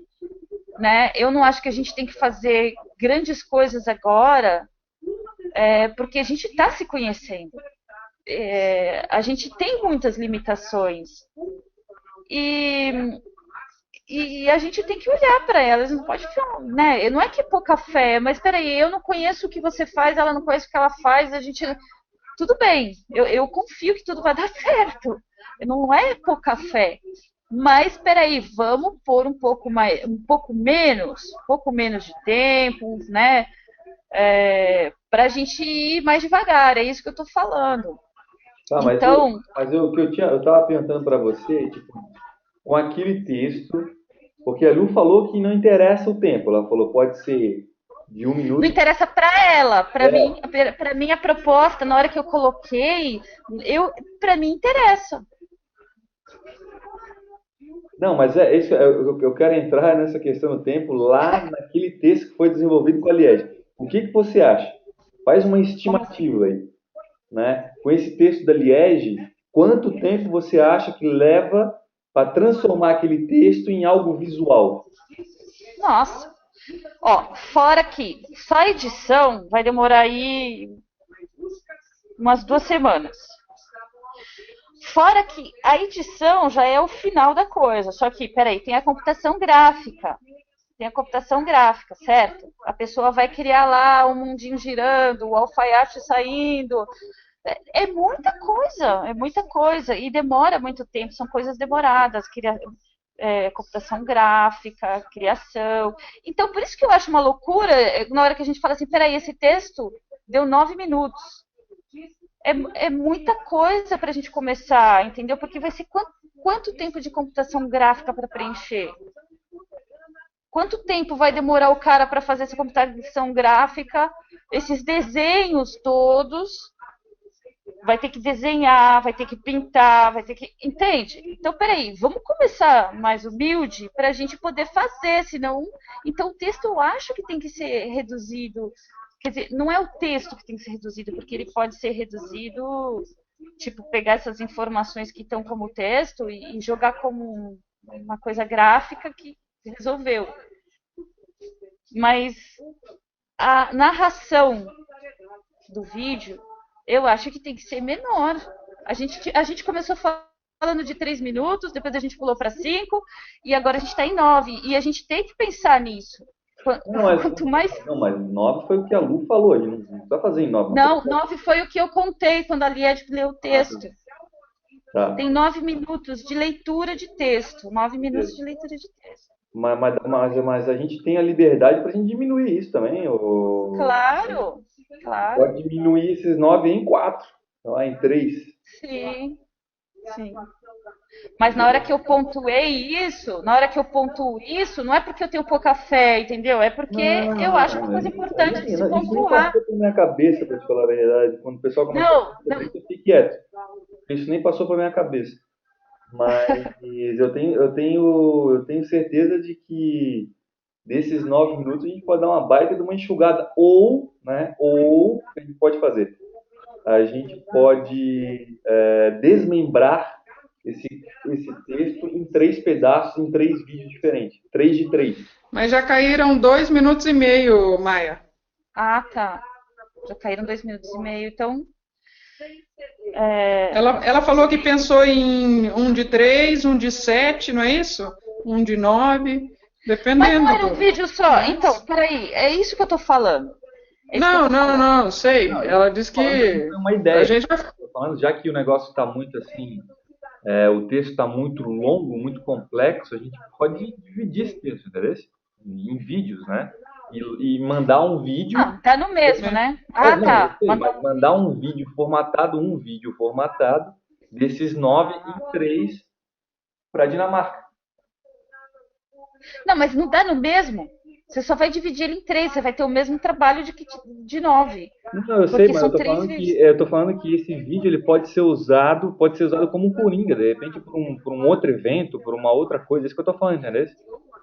né? Eu não acho que a gente tem que fazer grandes coisas agora, porque a gente está se conhecendo. A gente tem muitas limitações e a gente tem que olhar para elas, não pode ficar, né? Não é que é pouca fé, mas peraí, eu não conheço o que você faz, ela não conhece o que ela faz, a gente, tudo bem, eu confio que tudo vai dar certo, não é pouca fé, mas peraí, vamos pôr um pouco menos de tempo, né? Para a gente ir mais devagar, é isso que eu estou falando. Tá, Então, o que eu tava perguntando para você, tipo, com aquele texto, porque a Lu falou que não interessa o tempo, ela falou pode ser de um não minuto. interessa para ela, É, para mim a proposta, na hora que eu coloquei, para mim interessa. não, mas é isso, eu quero entrar nessa questão do tempo lá naquele texto que foi desenvolvido com a Liege. O que que você acha? Faz uma Como assim? estimativa aí, né? Com esse texto da Liege, quanto tempo você acha que leva para transformar aquele texto em algo visual? Nossa. Ó, fora que só a edição vai demorar aí umas 2 semanas. Fora que a edição já é o final da coisa. Só que, peraí, tem a computação gráfica. Tem a computação gráfica, certo? A pessoa vai criar lá um mundinho girando, o alfaiate saindo. É muita coisa, é muita coisa. E demora muito tempo, são coisas demoradas. Computação gráfica, criação. Então, por isso que eu acho uma loucura na hora que a gente fala assim: peraí, esse texto deu 9 minutos. É muita coisa para a gente começar, entendeu? Porque vai ser quanto tempo de computação gráfica para preencher? Quanto tempo vai demorar o cara para fazer essa computação gráfica, esses desenhos todos? Vai ter que desenhar, vai ter que pintar, vai ter que. Entende? Então, peraí, vamos começar mais humilde para a gente poder fazer, senão. Então, o texto eu acho que tem que ser reduzido. Quer dizer, não é o texto que tem que ser reduzido, porque ele pode ser reduzido, tipo, pegar essas informações que estão como texto e jogar como uma coisa gráfica que resolveu. Mas a narração do vídeo, eu acho que tem que ser menor. A gente começou falando de 3 minutos, depois a gente pulou para 5, e agora a gente está em 9. E a gente tem que pensar nisso. Não, mas, Quanto mais. não, mas 9 foi o que a Lu falou, a gente não precisa fazer em 9. Não, 9 foi o que eu contei quando a Liette leu o texto. Tá. Tem 9 minutos de leitura de texto. 9 minutos de leitura de texto. Mas a gente tem a liberdade para a gente diminuir isso também. Claro, claro. Pode diminuir esses 9 em 4, lá em 3. Sim, sim. Mas na hora que eu pontuei isso, na hora que eu pontuo isso, não é porque eu tenho pouca fé, entendeu? É porque eu acho uma coisa importante de se Isso nem pontuar. passou pela minha cabeça, para te falar a verdade. Quando o pessoal começou Não, a não. fazer, eu fiquei quieto. Isso nem passou pela minha cabeça. Mas eu tenho certeza de que desses 9 minutos a gente pode dar uma baita de uma enxugada. Ou, né, ou o que a gente pode fazer? A gente pode desmembrar esse texto em 3 pedaços, em 3 vídeos diferentes. 3 de 3. Mas já caíram 2 minutos e meio, Maia. Ah, tá. Já caíram 2 minutos e meio, então. Ela falou que pensou em um de 3, um de 7, não é isso? Um de 9, Mas dependendo não era um do. vídeo só. Então, peraí, é isso que eu tô falando. É isso que eu tô falando. Não, sei. Não, Ela disse que é uma ideia. a gente vai. Tô falando, já que o negócio está muito assim, o texto está muito longo, muito complexo, a gente pode dividir esse texto, entendeu? Em vídeos, né? E mandar um vídeo. Ah, tá no mesmo, né? Ah, Não, tá. eu sei, mas mandar um vídeo formatado desses 9 em 3 para Dinamarca. Não, mas não dá no mesmo. Você só vai dividir ele em 3, você vai ter o mesmo trabalho de 9. Não, eu sei, Porque mas são eu tô 3 falando vídeos. eu tô falando que esse vídeo ele pode ser usado como um coringa, de repente por um outro evento, por uma outra coisa, é isso que eu tô falando, entendeu?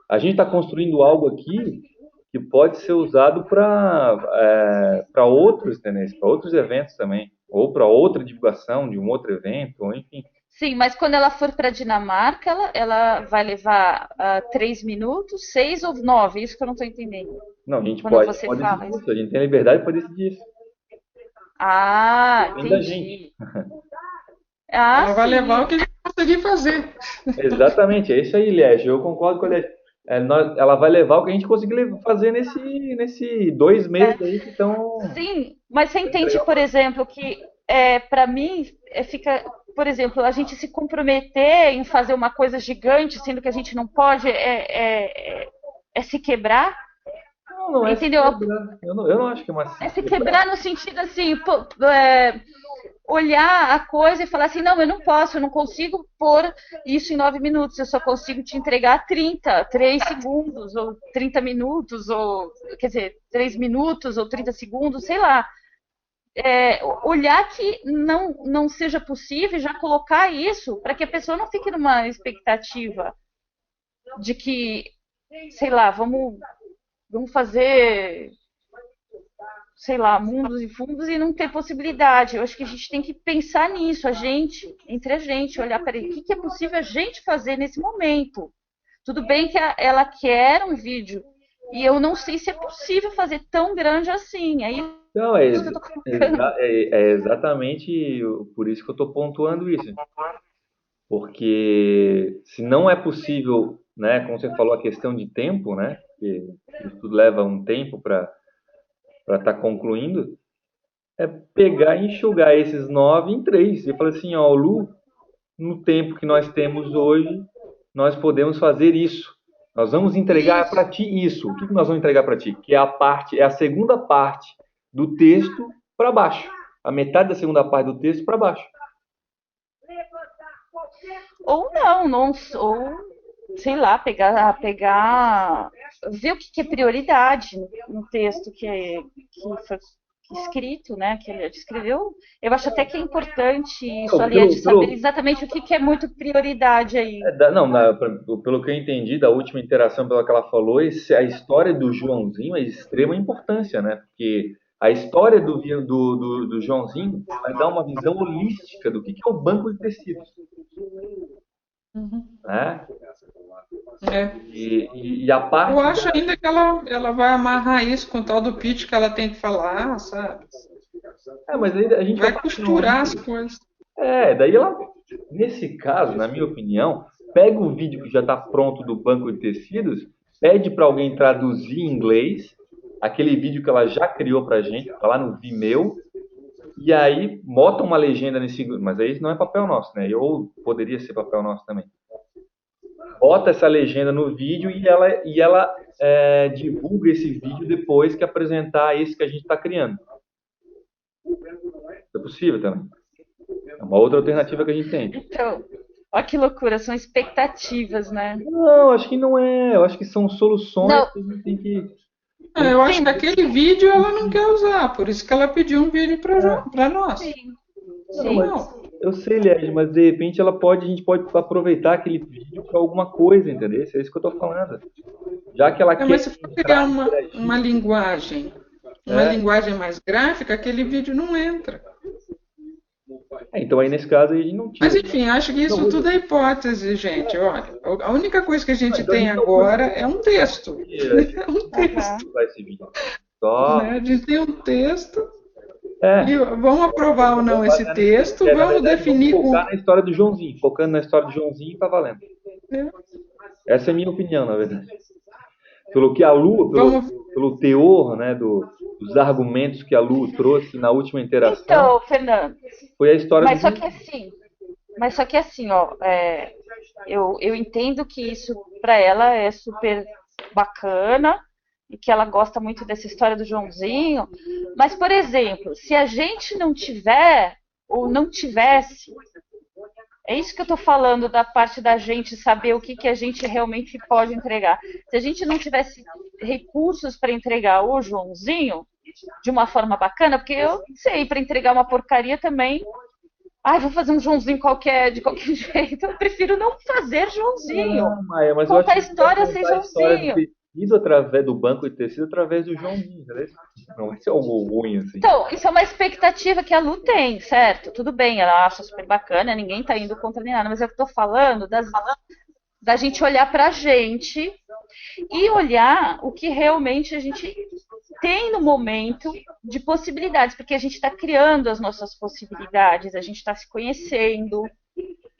A gente está construindo algo aqui que pode ser usado para outros, entendeu? Para outros eventos também, ou para outra divulgação de um outro evento, ou enfim. Sim, mas quando ela for para Dinamarca, ela vai levar 3 minutos, 6 ou 9? Isso que eu não estou entendendo. Não, a gente Quando pode você decidir fala isso, a gente tem a liberdade para decidir isso. Ah, Depende da entendi. Ela vai Sim. levar o que a gente conseguir fazer. Exatamente, é isso aí, Liege. Eu concordo com a Liege. Ela vai levar o que a gente conseguir fazer nesse 2 meses aí que estão. Sim, mas você entende, por exemplo, que para mim fica, por exemplo, a gente se comprometer em fazer uma coisa gigante, sendo que a gente não pode se quebrar, Não é se entendeu? quebrar. Eu não acho que é uma É se quebrar no sentido assim, pô, olhar a coisa e falar assim, não, eu não posso, eu não consigo pôr isso em 9 minutos, eu só consigo te entregar 3 segundos, ou 30 minutos, ou, quer dizer, 3 minutos, ou 30 segundos, sei lá. Olhar que não seja possível, já colocar isso, para que a pessoa não fique numa expectativa de que, sei lá, vamos fazer, sei lá, mundos e fundos e não ter possibilidade. Eu acho que a gente tem que pensar nisso, entre a gente, olhar para o que é possível a gente fazer nesse momento. Tudo bem que ela quer um vídeo e eu não sei se é possível fazer tão grande assim. É Então, isso que eu tô colocando. é exatamente por isso que eu estou pontuando isso. Porque se não é possível, né, como você falou, a questão de tempo, né, que isso tudo leva um tempo para estar concluindo, é pegar e enxugar esses 9 em 3. E falar assim, ó, Lu, no tempo que nós temos hoje, nós podemos fazer isso. Nós vamos entregar para ti isso. O que nós vamos entregar para ti? Que é a segunda parte do texto para baixo. A metade da segunda parte do texto para baixo. Ou não, ou sei lá, ver o que é prioridade no texto que foi escrito, né, que ele escreveu. Eu acho até que é importante isso ali, de saber exatamente o que é muito prioridade aí. Pelo que eu entendi da última interação pela que ela falou, a história do Joãozinho é de extrema importância, né? Porque a história do Joãozinho vai dar uma visão holística do que é o banco de tecidos. Né? E a parte. Eu acho ainda que ela vai amarrar isso com o tal do pitch que ela tem que falar, sabe? Mas aí a gente vai costurar as coisas. Daí ela, nesse caso, na minha opinião, pega o vídeo que já está pronto do banco de tecidos, pede para alguém traduzir em inglês aquele vídeo que ela já criou pra gente, tá lá no Vimeo, e aí bota uma legenda nesse. Mas aí não é papel nosso, né? Ou poderia ser papel nosso também. Bota essa legenda no vídeo e ela divulga esse vídeo depois que apresentar esse que a gente está criando. É possível também. É uma outra alternativa que a gente tem. Então, olha que loucura, são expectativas, né? Não, acho que não é. Eu acho que são soluções que a gente tem que. Eu acho que aquele vídeo ela não quer usar, por isso que ela pediu um vídeo para nós. Sim. Não. Eu sei, Liege, mas de repente a gente pode aproveitar aquele vídeo para alguma coisa, entendeu? É isso que eu tô falando. Já que ela quer. Mas se for pegar uma linguagem mais gráfica, aquele vídeo não entra. Então aí nesse caso a gente não tira. Mas enfim, acho que isso tudo é hipótese, gente. Olha, a única coisa que a gente tem agora é um texto. É um texto. Só. A gente tem um texto. E vamos aprovar ou não esse texto, vamos definir. Focar na história do Joãozinho, focando na história do Joãozinho tá valendo. Essa é a minha opinião, na verdade. Pelo que a Lu, pelo teor, né, dos argumentos que a Lu trouxe na última interação. Então, Fernando. Foi a história mas só que assim, ó, eu entendo que isso para ela é super bacana e que ela gosta muito dessa história do Joãozinho, mas, por exemplo, se a gente não tiver ou não tivesse, é isso que eu estou falando da parte da gente saber o que a gente realmente pode entregar. Se a gente não tivesse recursos para entregar o Joãozinho de uma forma bacana, porque eu sei, para entregar uma porcaria também, vou fazer um Joãozinho qualquer, de qualquer jeito, eu prefiro não fazer Joãozinho. Não, Maia, mas contar a história sem Joãozinho. Através do banco de tecido, através do Joãozinho, entendeu? Não vai ser algo ruim, assim. Então, isso é uma expectativa que a Lu tem, certo? Tudo bem, ela acha super bacana, ninguém tá indo contra nem nada, mas eu tô falando da gente olhar pra gente e olhar o que realmente a gente tem no momento de possibilidades, porque a gente está criando as nossas possibilidades, a gente está se conhecendo,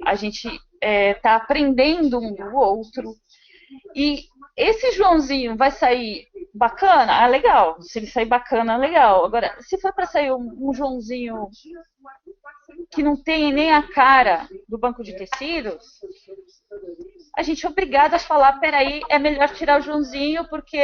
a gente está aprendendo um do outro. E esse Joãozinho vai sair bacana? Legal. Se ele sair bacana, legal. Agora, se for para sair um Joãozinho que não tem nem a cara do banco de tecidos, a gente é obrigado a falar, peraí, é melhor tirar o Joãozinho porque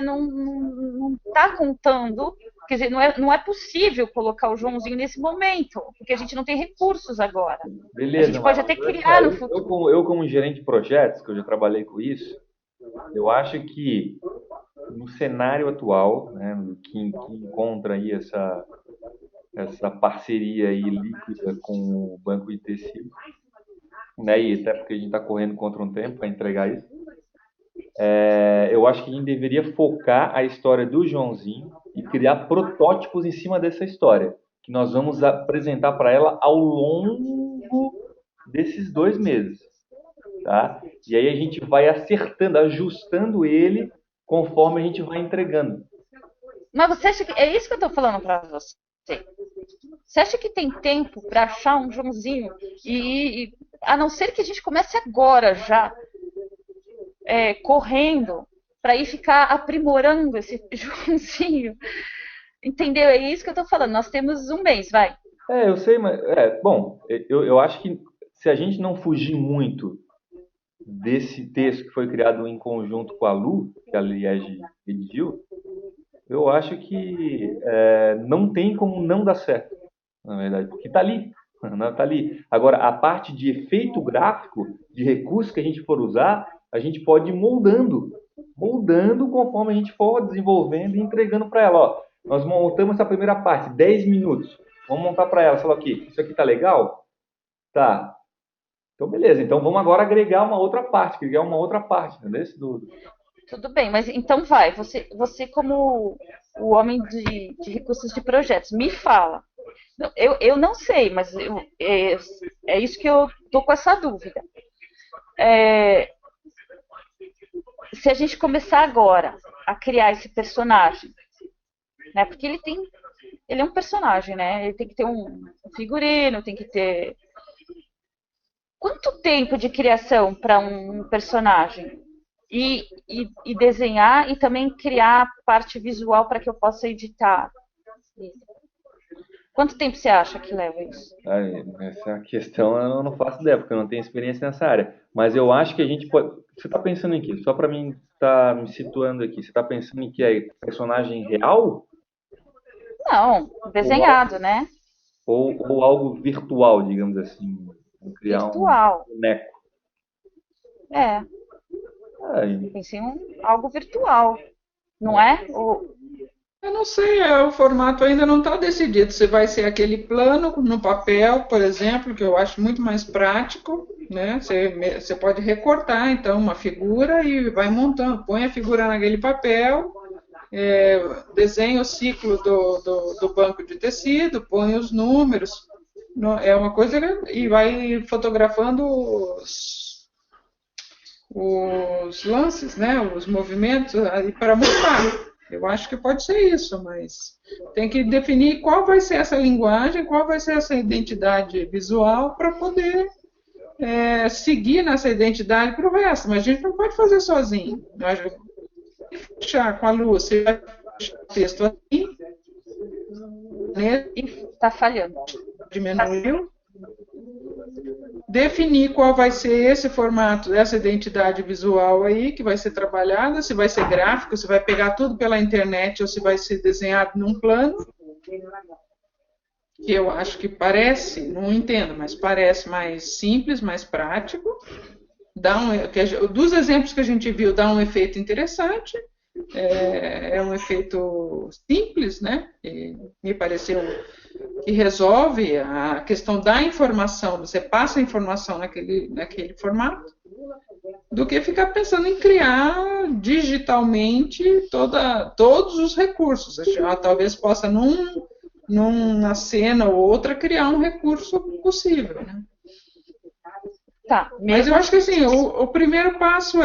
não está contando Quer dizer, não é possível colocar o Joãozinho nesse momento, porque a gente não tem recursos agora. Beleza, A gente pode até criar no futuro. eu como gerente de projetos, que eu já trabalhei com isso, eu acho que no cenário atual, né, que encontra aí essa parceria aí líquida com o banco de tecido, né, e até porque a gente está correndo contra um tempo para entregar isso, eu acho que a gente deveria focar a história do Joãozinho e criar protótipos em cima dessa história, que nós vamos apresentar para ela ao longo desses 2 meses, tá? E aí a gente vai acertando, ajustando ele conforme a gente vai entregando. Mas você acha que é isso que eu estou falando para você? Você acha que tem tempo para achar um Joãozinho? E a não ser que a gente comece agora já, correndo, para ir ficar aprimorando esse Joãozinho. Entendeu? É isso que eu estou falando. Nós temos um mês, vai. Eu sei, mas bom, eu acho que se a gente não fugir muito desse texto que foi criado em conjunto com a Lu, que a Liege redigiu, eu acho que não tem como não dar certo, na verdade, porque está ali, tá ali. Agora, a parte de efeito gráfico, de recurso que a gente for usar, a gente pode ir moldando conforme a gente for desenvolvendo e entregando para ela. Ó, nós montamos essa primeira parte, 10 minutos, vamos montar para ela, falar aqui, isso aqui tá legal? Tá. Então, beleza. Então, vamos agora agregar uma outra parte, entendeu? Tudo bem, mas então vai. Você como o homem de recursos de projetos, me fala. Eu não sei, mas é isso que eu tô com essa dúvida. Se a gente começar agora a criar esse personagem, né? Porque ele é um personagem, né? Ele tem que ter um figurino, tem que ter... Quanto tempo de criação para um personagem? E desenhar e também criar parte visual para que eu possa editar. Quanto tempo você acha que leva isso? Essa questão eu não faço ideia, porque eu não tenho experiência nessa área. Mas eu acho que a gente pode... Você está pensando em quê? Só para mim estar me situando aqui. Você está pensando em que é personagem real? Não, desenhado, né? Ou algo virtual, digamos assim. Criar virtual. Um boneco. Pensei em algo virtual, não é? Eu não sei, o formato ainda não está decidido. Se vai ser aquele plano no papel, por exemplo, que eu acho muito mais prático, né? Você pode recortar, então, uma figura e vai montando. Põe a figura naquele papel, desenha o ciclo do banco de tecido, põe os números. É uma coisa e vai fotografando os lances, né? Os movimentos para mostrar. Eu acho que pode ser isso, mas tem que definir qual vai ser essa linguagem, qual vai ser essa identidade visual para poder seguir nessa identidade para o resto. Mas a gente não pode fazer sozinho. Nós vamos fechar com a Lu, você vai fechar o texto aqui. Está falhando. Diminuiu. Definir qual vai ser esse formato, essa identidade visual aí que vai ser trabalhada, se vai ser gráfico, se vai pegar tudo pela internet ou se vai ser desenhado num plano. Que eu acho que parece, não entendo, mas parece mais simples, mais prático. Dos exemplos que a gente viu, dá um efeito interessante. É um efeito simples, né? E me pareceu que resolve a questão da informação, você passa a informação naquele formato, do que ficar pensando em criar digitalmente todos os recursos. Talvez possa, numa cena ou outra, criar um recurso possível, né? Tá, mas eu acho que assim, o primeiro passo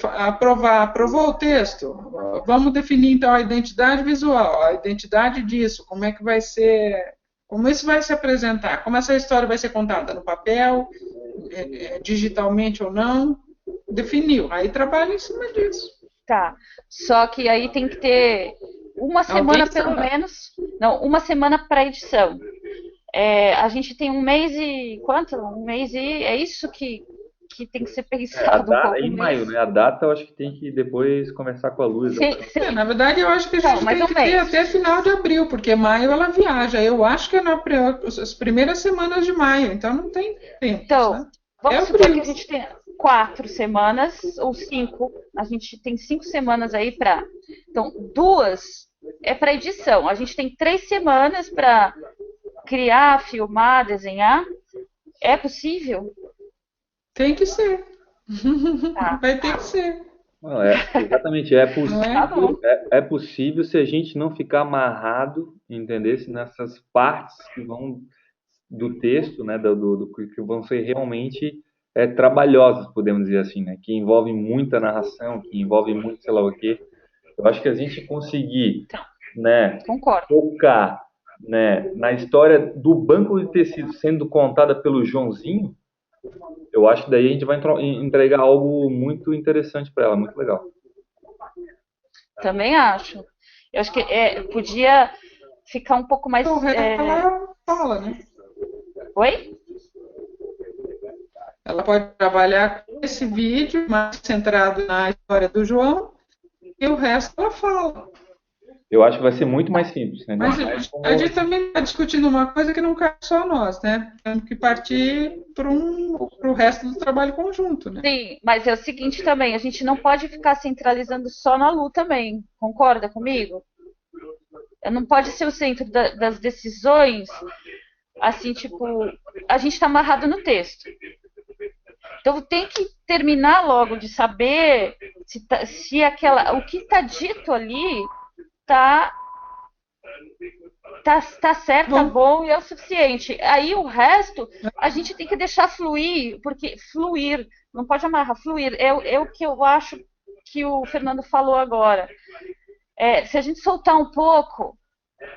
aprovou o texto. Vamos definir então a identidade visual, a identidade disso, como é que vai ser, como isso vai se apresentar, como essa história vai ser contada no papel, digitalmente ou não. Definiu, aí trabalha em cima disso. Tá, só que aí tem que ter uma semana pelo menos, não, uma semana para edição. A gente tem um mês e... Quanto? Um mês e... É isso que que tem que ser É, pensado um pouco em maio, nisso. né? A data eu acho que tem que depois conversar com a Luísa. Na verdade, eu acho que a Não, gente mais tem ou que ter menos. até final de abril, porque maio ela viaja. Eu acho que é as primeiras semanas de maio, então não tem tempo, Então, sabe? É vamos supor que abril. a gente tenha 4 semanas ou 5. A gente tem 5 semanas aí para. Então, 2 é para edição. A gente tem 3 semanas para criar, filmar, desenhar. É possível? Tem que ser. Tá, Vai ter que ser, Não, exatamente, é não tá é? bom. possível, é possível se a gente não ficar amarrado, entendesse, nessas partes que vão do texto, né, que vão ser realmente trabalhosas, podemos dizer assim, né, que envolvem muita narração, que envolvem muito sei lá o quê. Eu acho que a gente conseguir, Então, né, concordo. focar, né, na história do banco de tecido sendo contada pelo Joãozinho, eu acho que daí a gente vai entregar algo muito interessante para ela, muito legal. Também acho. Eu acho que podia ficar um pouco mais. O resto ela fala, né? Oi? Ela pode trabalhar com esse vídeo mais centrado na história do João e o resto ela fala. Eu acho que vai ser muito mais simples, né? Mas Mais como- a gente também está discutindo uma coisa que não cabe só a nós, né? Temos que partir para o resto do trabalho conjunto, né? Sim, mas é o seguinte também, a gente não pode ficar centralizando só na Lu também. Concorda comigo? Não pode ser o centro das decisões, assim, tipo, a gente está amarrado no texto. Então tem que terminar logo de saber se o que está dito ali tá, tá certo, tá bom e é o suficiente. Aí o resto a gente tem que deixar fluir, porque fluir, não pode amarrar, fluir é o que eu acho que o Fernando falou agora. Se a gente soltar um pouco,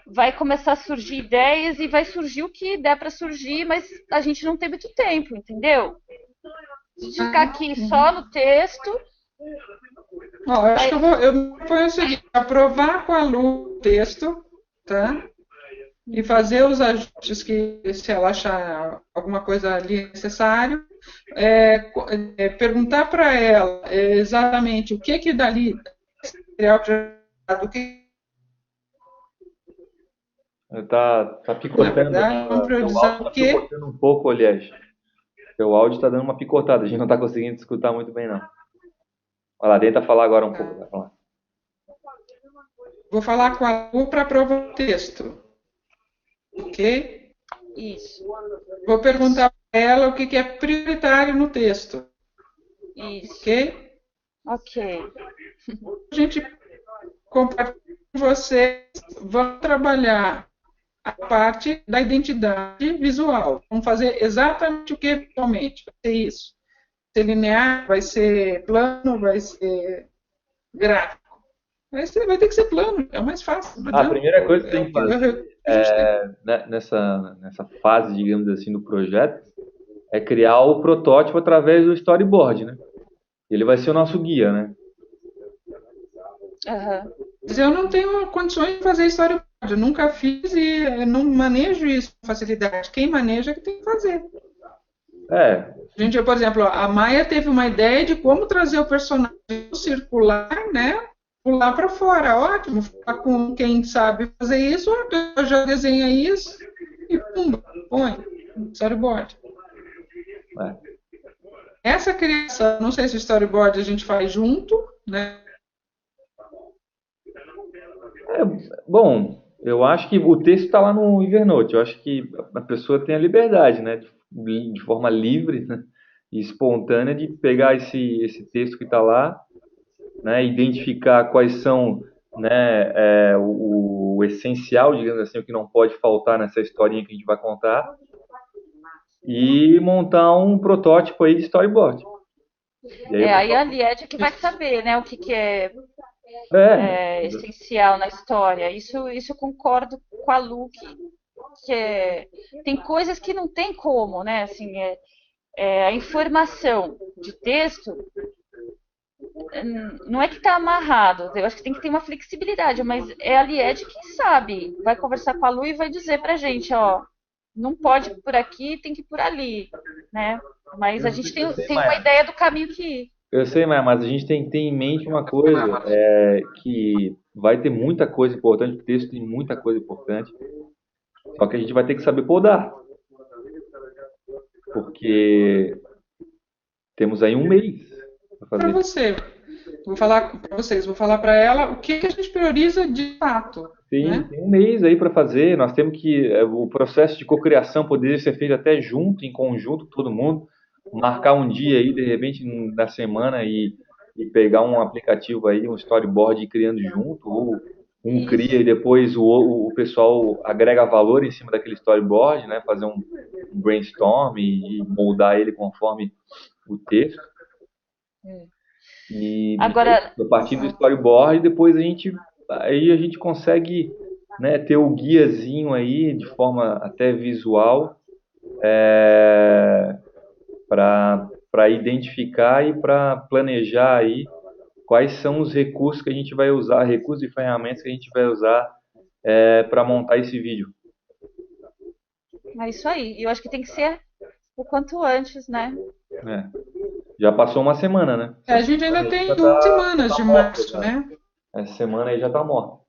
vai começar a surgir ideias e vai surgir o que der para surgir, mas a gente não tem muito tempo, entendeu? Se a gente ficar aqui só no texto. Ó, eu acho que eu me proponho o seguinte: aprovar com a Lu o texto, tá? E fazer os ajustes que, se ela achar alguma coisa ali necessário, perguntar para ela exatamente o que dali material projetado, o que Tá picotando, verdade, vamos teu priorizar áudio o tá quê? picotando um pouco, aliás. Teu áudio tá dando uma picotada, a gente não tá conseguindo escutar muito bem, não. Vai lá, tenta falar agora um pouco. Vai falar. Vou falar com a Lu para aprovar o texto, ok? Isso, Vou perguntar para ela o que é prioritário no texto, isso. ok? Ok. A gente compartilha com vocês, vamos trabalhar a parte da identidade visual. Vamos fazer exatamente o que visualmente. Vai ser isso. Vai ser linear, vai ser plano, vai ser gráfico. Vai ter que ser plano, é o mais fácil. A primeira coisa que tem que fazer a gente tem. nessa fase, digamos assim, do projeto, é criar o protótipo através do storyboard, né? Ele vai ser o nosso guia, né? Aham. Mas eu não tenho condições de fazer storyboard. Eu nunca fiz e eu não manejo isso com facilidade. Quem maneja é que tem que fazer. Por exemplo, a Maia teve uma ideia de como trazer o personagem circular, né? Pular para fora. Ótimo. Falar com quem sabe fazer isso, a pessoa já desenha isso e pum, põe no storyboard. Essa criação, não sei se o storyboard a gente faz junto, né? Bom, eu acho que o texto está lá no Evernote. Eu acho que a pessoa tem a liberdade, né, de forma livre, né, e espontânea de pegar esse texto que está lá, né, identificar quais são, né, o essencial, digamos assim, o que não pode faltar nessa historinha que a gente vai contar, e montar um protótipo aí de storyboard. E Aí a Lied que vai saber, né, o que é essencial na história. Isso eu concordo com a Lu, que tem coisas que não tem como, né? Assim, a informação de texto não é que está amarrado. Eu acho que tem que ter uma flexibilidade, mas é a Lied que sabe. Vai conversar com a Lu e vai dizer pra gente, ó, não pode ir por aqui, tem que ir por ali, né? Mas a gente Eu sei, tem uma Maia. ideia do caminho que ir. Eu sei, Maia, mas a gente tem que ter em mente uma coisa, que vai ter muita coisa importante, o texto tem muita coisa importante, só que a gente vai ter que saber podar, porque temos aí um mês para Para fazer. você, vou falar para vocês, vou falar para ela o que a gente prioriza de fato, né? Tem um mês aí para fazer. Nós temos que o processo de cocriação poderia ser feito até junto, em conjunto, com todo mundo, marcar um dia aí, de repente, na semana e pegar um aplicativo aí, um storyboard e ir criando junto, ou um cria e Isso. depois o pessoal agrega valor em cima daquele storyboard, né? Fazer um brainstorm e moldar ele conforme o texto. E Agora, a partir do storyboard, depois aí a gente consegue, né, ter o guiazinho aí de forma até visual, para identificar e para planejar aí quais são os recursos que a gente vai usar, recursos e ferramentas que a gente vai usar para montar esse vídeo. é isso aí. E eu acho que tem que ser o quanto antes, né? É. Já passou uma semana, né? A gente ainda tem Já 2 tá semanas de morta março, já. né? Essa semana aí já tá morta.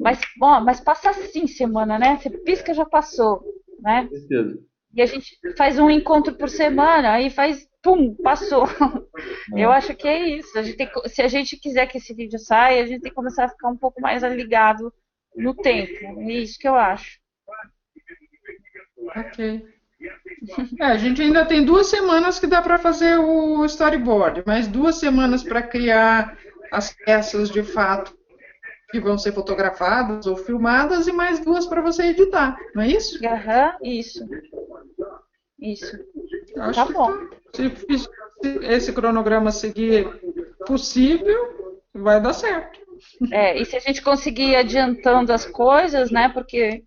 Mas passa assim semana, né? Você pisca, já passou, né? Com certeza. E a gente faz um encontro por semana, aí faz, pum, passou. Eu acho que é isso. Se a gente quiser que esse vídeo saia, a gente tem que começar a ficar um pouco mais ligado no tempo. É isso que eu acho. Ok. A gente ainda tem 2 semanas que dá para fazer o storyboard, mais 2 semanas para criar as peças de fato que vão ser fotografadas ou filmadas e mais 2 para você editar, não é isso? Aham, isso. Isso. Eu acho Tá que bom. se esse cronograma seguir possível, vai dar certo. E se a gente conseguir ir adiantando as coisas, né? Porque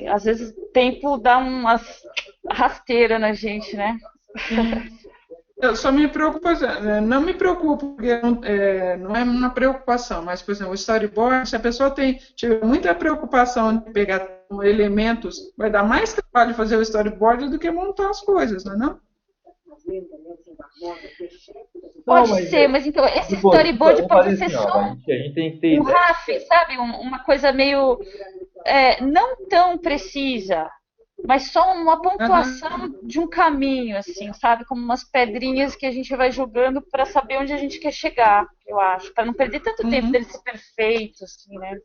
às vezes o tempo dá uma rasteira na gente, né? Eu só me preocupo, não me preocupo, porque não é uma preocupação, mas, por exemplo, o storyboard, se a pessoa tiver muita preocupação de pegar elementos, vai dar mais trabalho fazer o storyboard do que montar as coisas, não é não? Pode ser, mas então esse Tipo, storyboard vamos pode fazer ser assim, ó, só a gente tem que ter um ideia. RAF, sabe? Uma coisa meio não tão precisa, mas só uma pontuação de um caminho, assim, sabe? Como umas pedrinhas que a gente vai jogando para saber onde a gente quer chegar, eu acho, para não perder tanto tempo dele ser perfeito, assim, né?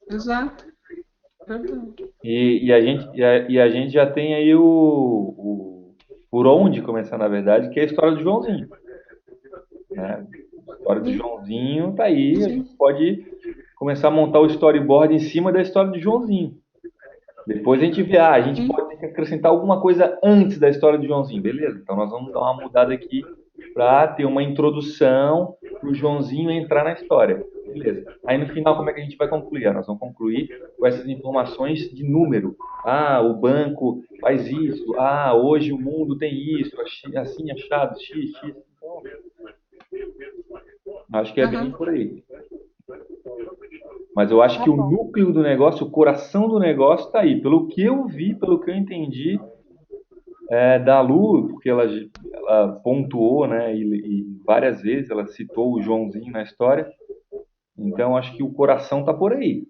Exato. E a gente já tem aí por onde começar, na verdade, que é a história do Joãozinho. Né? A história do Joãozinho tá aí, a gente pode começar a montar o storyboard em cima da história do Joãozinho. Depois a gente vê, a gente pode ter que acrescentar alguma coisa antes da história do Joãozinho, beleza? Então nós vamos dar uma mudada aqui para ter uma introdução para o Joãozinho entrar na história. Beleza. Aí no final, como é que a gente vai concluir? Nós vamos concluir com essas informações de número. O banco faz isso. Hoje o mundo tem isso. Assim achado, X. Então, acho que é bem por aí. Mas eu acho que o núcleo do negócio, o coração do negócio está aí. Pelo que eu vi, pelo que eu entendi da Lu, porque ela pontuou, né, e várias vezes ela citou o Joãozinho na história. Então, acho que o coração está por aí.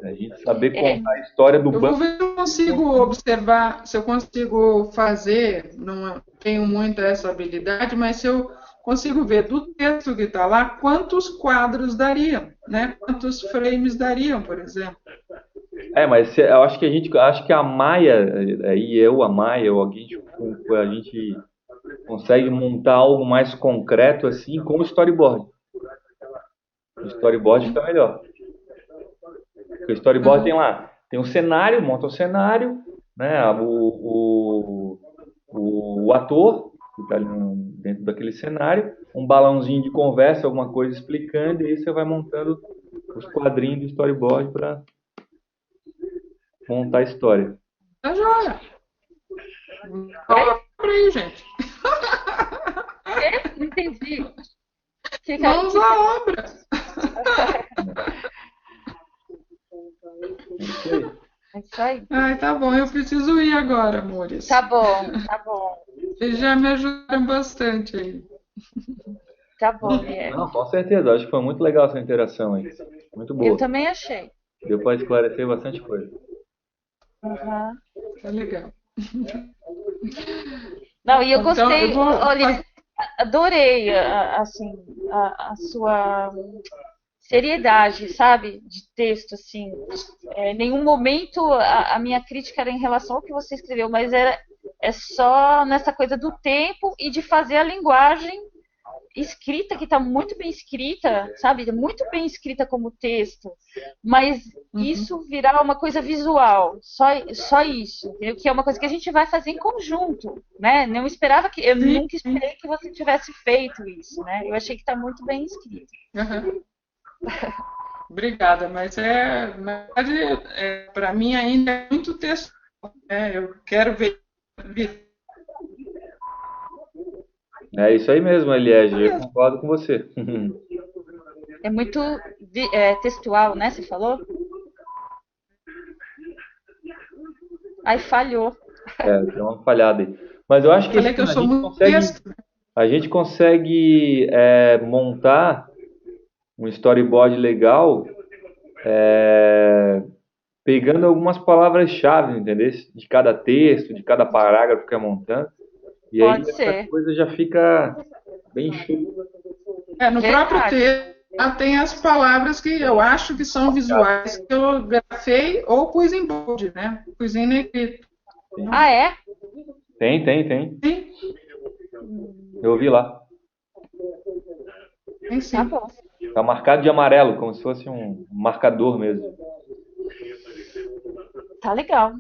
A gente saber contar a história do banco. Eu vou ver se eu consigo observar, se eu consigo fazer, não tenho muito essa habilidade, mas se eu consigo ver do texto que está lá, quantos quadros dariam, né? Quantos frames dariam, por exemplo. Mas eu acho que a Maia, aí a Maia, ou alguém, a gente consegue montar algo mais concreto assim com o storyboard. O storyboard fica melhor. Porque o storyboard tem um cenário, monta o cenário, né? O ator que está ali dentro daquele cenário, um balãozinho de conversa, alguma coisa explicando, e aí você vai montando os quadrinhos do storyboard para montar a história. Tá joia! Fala pra aí, gente. Não entendi. Vamos à obra! Isso aí. É isso aí. Ai, tá bom, eu preciso ir agora, amores. Tá bom, tá bom. Vocês já me ajudaram bastante aí. Tá bom, Liel. Não, com certeza. Acho que foi muito legal essa interação aí. Muito Eu boa. também achei. Deu para esclarecer bastante coisa. Uhum. Tá legal. Não, e eu Então, gostei, eu vou... olha, adorei assim a sua seriedade, sabe, de texto, assim. Em nenhum momento a minha crítica era em relação ao que você escreveu, mas é só nessa coisa do tempo e de fazer a linguagem escrita, que está muito bem escrita, sabe, muito bem escrita como texto, mas isso virar uma coisa visual, só isso, entendeu? Que é uma coisa que a gente vai fazer em conjunto, né? Não esperava eu nunca esperei que você tivesse feito isso, né? Eu achei que está muito bem escrito. Uhum. Obrigada, mas na verdade, para mim ainda é muito texto, né? Eu quero ver. É isso aí mesmo, Eliege. Eu concordo com você. É muito textual, né? Você falou? Aí falhou. Deu uma falhada aí. Mas eu acho que, Falei que eu sou muito texto. a gente consegue montar um storyboard legal pegando algumas palavras-chave, entendeu? De cada texto, de cada parágrafo que é montando. E Pode aí ser. essa coisa já fica bem chuta. No próprio texto tem as palavras que eu acho que são visuais, que eu grafei ou pus em bold, né? Pus em negrito. Ah, é? Tem. Sim, Eu vi lá. tem sim. Tá bom. Tá marcado de amarelo, como se fosse um marcador mesmo. Tá legal.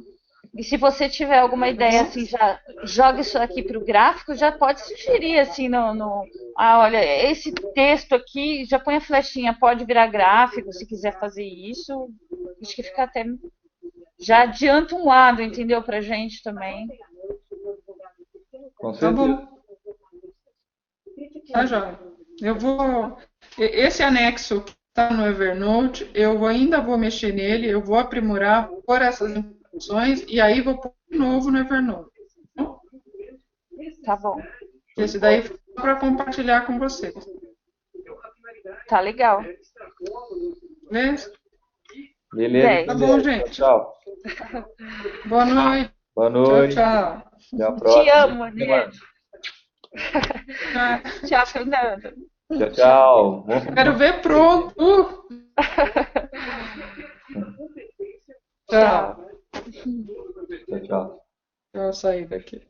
E se você tiver alguma ideia, assim, já joga isso aqui para o gráfico, já pode sugerir, assim, olha, esse texto aqui, já põe a flechinha, pode virar gráfico, se quiser fazer isso. Acho que fica até... Já adianta um lado, entendeu? Pra gente também. Com Tá certeza. bom. Tá, joia. Eu vou... Esse anexo que está no Evernote, eu ainda vou mexer nele, eu vou aprimorar, vou pôr essas informações e aí vou pôr de novo no Evernote. Tá bom. Esse daí foi para compartilhar com vocês. Tá legal. Beleza? Beleza. Tá bom, gente. Tchau. Boa noite. Boa noite. Tchau, Até a próxima. Te amo, Aniele. tchau. Tchau, Fernando. Tchau. Quero ver pronto. Tchau. Tchau. Deixa eu sair daqui.